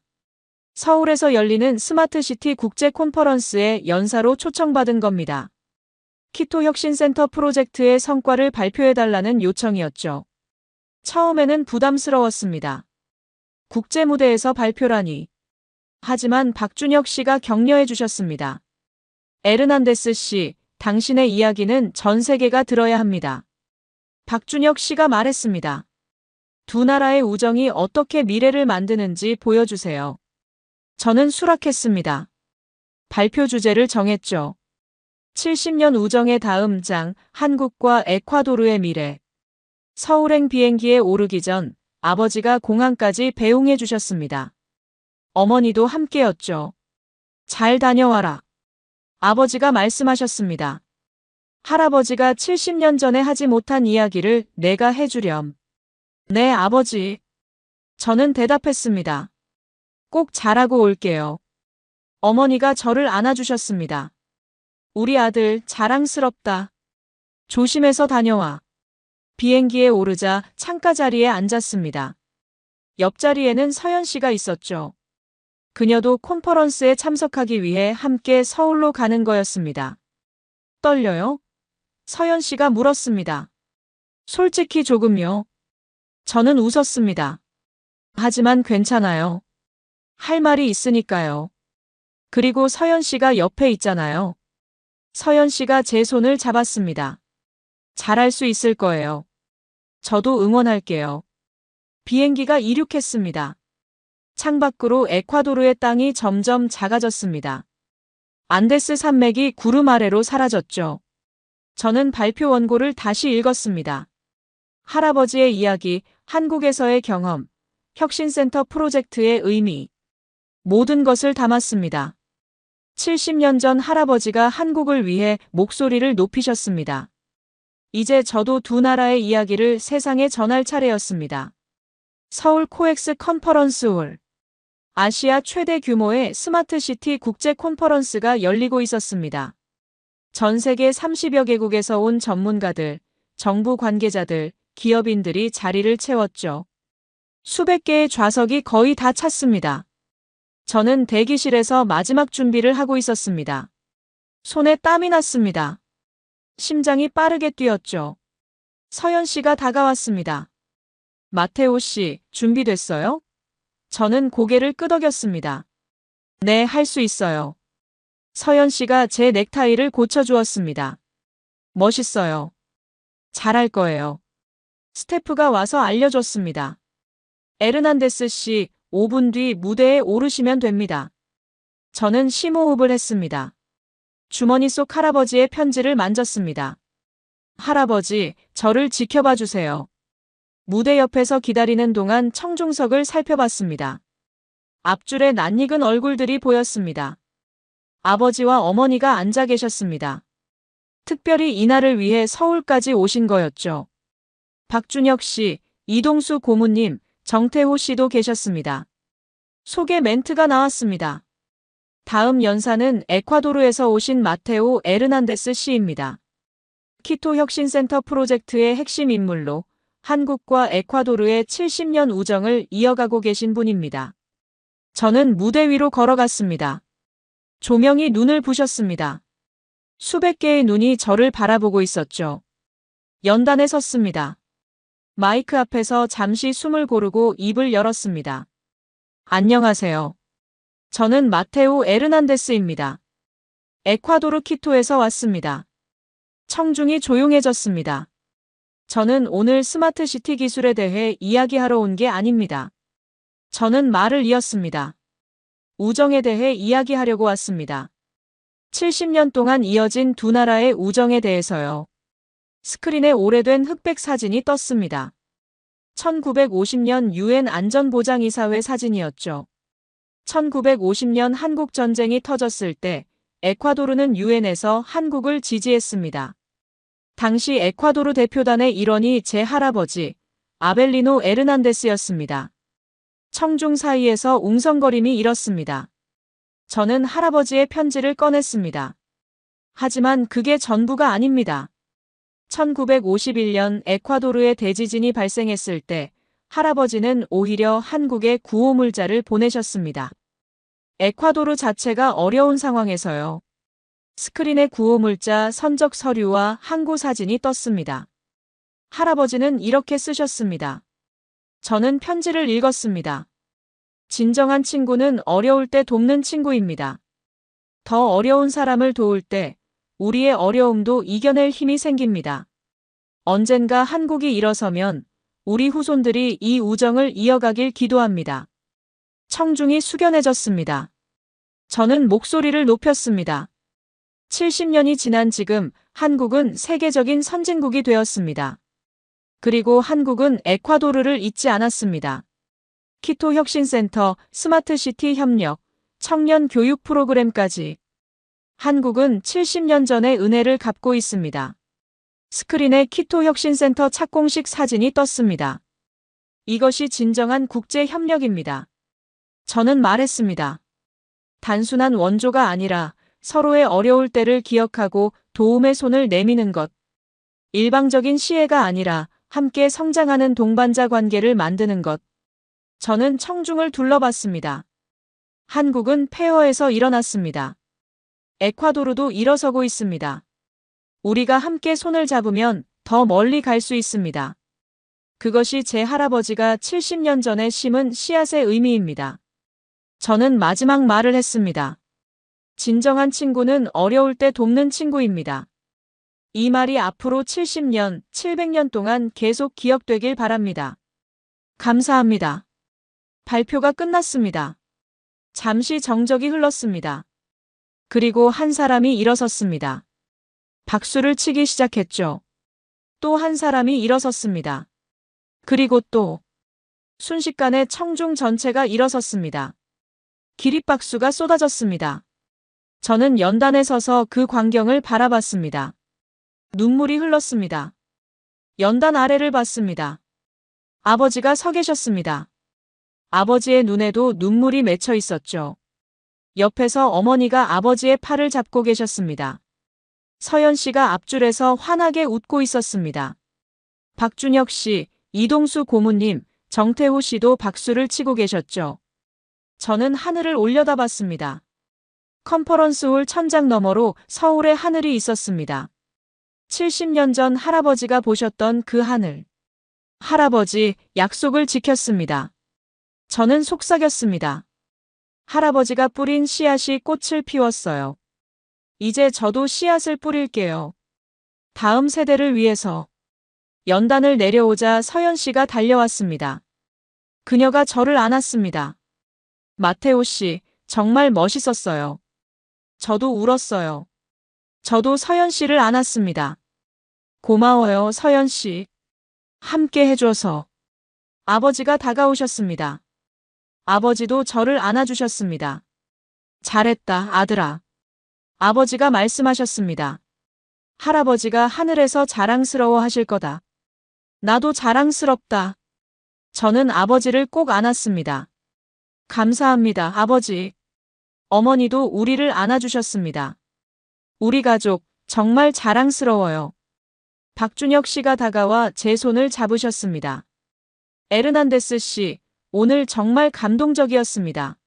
서울에서 열리는 스마트시티 국제 콘퍼런스에 연사로 초청받은 겁니다. 키토 혁신센터 프로젝트의 성과를 발표해달라는 요청이었죠. 처음에는 부담스러웠습니다. 국제 무대에서 발표라니. 하지만 박준혁 씨가 격려해 주셨습니다. 에르난데스 씨, 당신의 이야기는 전 세계가 들어야 합니다. 박준혁 씨가 말했습니다. 두 나라의 우정이 어떻게 미래를 만드는지 보여주세요. 저는 수락했습니다. 발표 주제를 정했죠. 70년 우정의 다음 장, 한국과 에콰도르의 미래. 서울행 비행기에 오르기 전 아버지가 공항까지 배웅해 주셨습니다. 어머니도 함께였죠. 잘 다녀와라. 아버지가 말씀하셨습니다. 할아버지가 70년 전에 하지 못한 이야기를 내가 해주렴. 네, 아버지. 저는 대답했습니다. 꼭 잘하고 올게요. 어머니가 저를 안아주셨습니다. 우리 아들 자랑스럽다. 조심해서 다녀와. 비행기에 오르자 창가 자리에 앉았습니다. 옆자리에는 서연 씨가 있었죠. 그녀도 콘퍼런스에 참석하기 위해 함께 서울로 가는 거였습니다. 떨려요? 서연 씨가 물었습니다. 솔직히 조금요. 저는 웃었습니다. 하지만 괜찮아요. 할 말이 있으니까요. 그리고 서연 씨가 옆에 있잖아요. 서연 씨가 제 손을 잡았습니다. 잘할 수 있을 거예요. 저도 응원할게요. 비행기가 이륙했습니다. 창밖으로 에콰도르의 땅이 점점 작아졌습니다. 안데스 산맥이 구름 아래로 사라졌죠. 저는 발표 원고를 다시 읽었습니다. 할아버지의 이야기, 한국에서의 경험, 혁신센터 프로젝트의 의미. 모든 것을 담았습니다. 70년 전 할아버지가 한국을 위해 목소리를 높이셨습니다. 이제 저도 두 나라의 이야기를 세상에 전할 차례였습니다. 서울 코엑스 컨퍼런스 홀. 아시아 최대 규모의 스마트시티 국제 콘퍼런스가 열리고 있었습니다. 전 세계 30여 개국에서 온 전문가들, 정부 관계자들, 기업인들이 자리를 채웠죠. 수백 개의 좌석이 거의 다 찼습니다. 저는 대기실에서 마지막 준비를 하고 있었습니다. 손에 땀이 났습니다. 심장이 빠르게 뛰었죠. 서연 씨가 다가왔습니다. 마테오 씨, 준비됐어요? 저는 고개를 끄덕였습니다. 네, 할 수 있어요. 서연 씨가 제 넥타이를 고쳐주었습니다. 멋있어요. 잘할 거예요. 스태프가 와서 알려줬습니다. 에르난데스 씨, 5분 뒤 무대에 오르시면 됩니다. 저는 심호흡을 했습니다. 주머니 속 할아버지의 편지를 만졌습니다. 할아버지, 저를 지켜봐 주세요. 무대 옆에서 기다리는 동안 청중석을 살펴봤습니다. 앞줄에 낯익은 얼굴들이 보였습니다. 아버지와 어머니가 앉아 계셨습니다. 특별히 이날을 위해 서울까지 오신 거였죠. 박준혁 씨, 이동수 고모님, 정태호 씨도 계셨습니다. 소개 멘트가 나왔습니다. 다음 연사는 에콰도르에서 오신 마테오 에르난데스 씨입니다. 키토 혁신센터 프로젝트의 핵심 인물로 한국과 에콰도르의 70년 우정을 이어가고 계신 분입니다. 저는 무대 위로 걸어갔습니다. 조명이 눈을 부셨습니다. 수백 개의 눈이 저를 바라보고 있었죠. 연단에 섰습니다. 마이크 앞에서 잠시 숨을 고르고 입을 열었습니다. 안녕하세요. 저는 마테오 에르난데스입니다. 에콰도르 키토에서 왔습니다. 청중이 조용해졌습니다. 저는 오늘 스마트시티 기술에 대해 이야기하러 온 게 아닙니다. 저는 말을 이었습니다. 우정에 대해 이야기하려고 왔습니다. 70년 동안 이어진 두 나라의 우정에 대해서요. 스크린에 오래된 흑백 사진이 떴습니다. 1950년 유엔 안전보장이사회 사진이었죠. 1950년 한국 전쟁이 터졌을 때 에콰도르는 유엔에서 한국을 지지했습니다. 당시 에콰도르 대표단의 일원이 제 할아버지 아벨리노 에르난데스였습니다. 청중 사이에서 웅성거림이 일었습니다. 저는 할아버지의 편지를 꺼냈습니다. 하지만 그게 전부가 아닙니다. 1951년 에콰도르에 대지진이 발생했을 때 할아버지는 오히려 한국에 구호물자를 보내셨습니다. 에콰도르 자체가 어려운 상황에서요. 스크린에 구호물자, 선적 서류와 항구 사진이 떴습니다. 할아버지는 이렇게 쓰셨습니다. 저는 편지를 읽었습니다. 진정한 친구는 어려울 때 돕는 친구입니다. 더 어려운 사람을 도울 때 우리의 어려움도 이겨낼 힘이 생깁니다. 언젠가 한국이 일어서면 우리 후손들이 이 우정을 이어가길 기도합니다. 청중이 숙연해졌습니다. 저는 목소리를 높였습니다. 70년이 지난 지금 한국은 세계적인 선진국이 되었습니다. 그리고 한국은 에콰도르를 잊지 않았습니다. 키토 혁신센터, 스마트시티 협력, 청년 교육 프로그램까지. 한국은 70년 전의 은혜를 갚고 있습니다. 스크린에 키토 혁신센터 착공식 사진이 떴습니다. 이것이 진정한 국제 협력입니다. 저는 말했습니다. 단순한 원조가 아니라 서로의 어려울 때를 기억하고 도움의 손을 내미는 것. 일방적인 시혜가 아니라 함께 성장하는 동반자 관계를 만드는 것. 저는 청중을 둘러봤습니다. 한국은 폐허에서 일어났습니다. 에콰도르도 일어서고 있습니다. 우리가 함께 손을 잡으면 더 멀리 갈 수 있습니다. 그것이 제 할아버지가 70년 전에 심은 씨앗의 의미입니다. 저는 마지막 말을 했습니다. 진정한 친구는 어려울 때 돕는 친구입니다. 이 말이 앞으로 70년, 700년 동안 계속 기억되길 바랍니다. 감사합니다. 발표가 끝났습니다. 잠시 정적이 흘렀습니다. 그리고 한 사람이 일어섰습니다. 박수를 치기 시작했죠. 또 한 사람이 일어섰습니다. 그리고 또 순식간에 청중 전체가 일어섰습니다. 기립박수가 쏟아졌습니다. 저는 연단에 서서 그 광경을 바라봤습니다. 눈물이 흘렀습니다. 연단 아래를 봤습니다. 아버지가 서 계셨습니다. 아버지의 눈에도 눈물이 맺혀 있었죠. 옆에서 어머니가 아버지의 팔을 잡고 계셨습니다. 서연 씨가 앞줄에서 환하게 웃고 있었습니다. 박준혁 씨, 이동수 고모님, 정태호 씨도 박수를 치고 계셨죠. 저는 하늘을 올려다봤습니다. 컨퍼런스홀 천장 너머로 서울의 하늘이 있었습니다. 70년 전 할아버지가 보셨던 그 하늘. 할아버지, 약속을 지켰습니다. 저는 속삭였습니다. 할아버지가 뿌린 씨앗이 꽃을 피웠어요. 이제 저도 씨앗을 뿌릴게요. 다음 세대를 위해서. 연단을 내려오자 서연 씨가 달려왔습니다. 그녀가 저를 안았습니다. 마테오 씨, 정말 멋있었어요. 저도 울었어요. 저도 서연 씨를 안았습니다. 고마워요, 서연 씨. 함께 해줘서. 아버지가 다가오셨습니다. 아버지도 저를 안아주셨습니다. 잘했다, 아들아. 아버지가 말씀하셨습니다. 할아버지가 하늘에서 자랑스러워 하실 거다. 나도 자랑스럽다. 저는 아버지를 꼭 안았습니다. 감사합니다, 아버지. 어머니도 우리를 안아주셨습니다. 우리 가족, 정말 자랑스러워요. 박준혁 씨가 다가와 제 손을 잡으셨습니다. 에르난데스 씨, 오늘 정말 감동적이었습니다.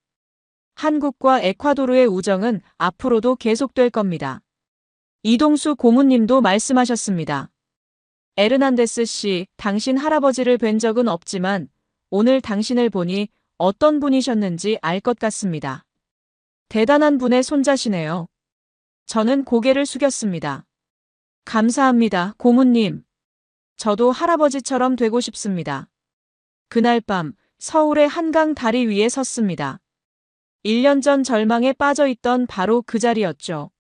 한국과 에콰도르의 우정은 앞으로도 계속될 겁니다. 이동수 고모님도 말씀하셨습니다. 에르난데스 씨, 당신 할아버지를 뵌 적은 없지만 오늘 당신을 보니 어떤 분이셨는지 알 것 같습니다. 대단한 분의 손자시네요. 저는 고개를 숙였습니다. 감사합니다, 고모님. 저도 할아버지처럼 되고 싶습니다. 그날 밤 서울의 한강 다리 위에 섰습니다. 1년 전 절망에 빠져 있던 바로 그 자리였죠.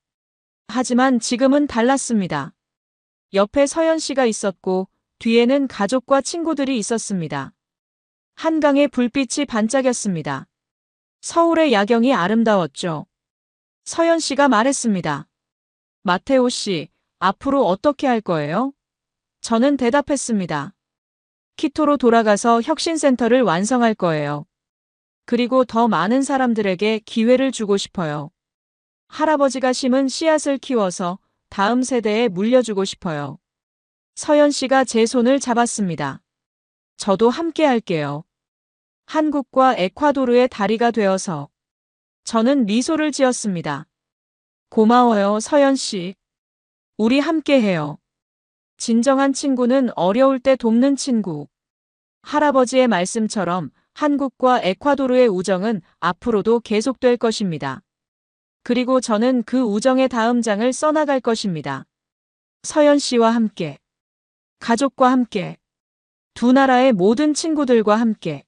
하지만 지금은 달랐습니다. 옆에 서연 씨가 있었고 뒤에는 가족과 친구들이 있었습니다. 한강의 불빛이 반짝였습니다. 서울의 야경이 아름다웠죠. 서연 씨가 말했습니다. 마테오 씨, 앞으로 어떻게 할 거예요? 저는 대답했습니다. 키토로 돌아가서 혁신센터를 완성할 거예요. 그리고 더 많은 사람들에게 기회를 주고 싶어요. 할아버지가 심은 씨앗을 키워서 다음 세대에 물려주고 싶어요. 서연 씨가 제 손을 잡았습니다. 저도 함께 할게요. 한국과 에콰도르의 다리가 되어서. 저는 미소를 지었습니다. 고마워요, 서연 씨. 우리 함께 해요. 진정한 친구는 어려울 때 돕는 친구. 할아버지의 말씀처럼 한국과 에콰도르의 우정은 앞으로도 계속될 것입니다. 그리고 저는 그 우정의 다음 장을 써나갈 것입니다. 서연 씨와 함께, 가족과 함께, 두 나라의 모든 친구들과 함께.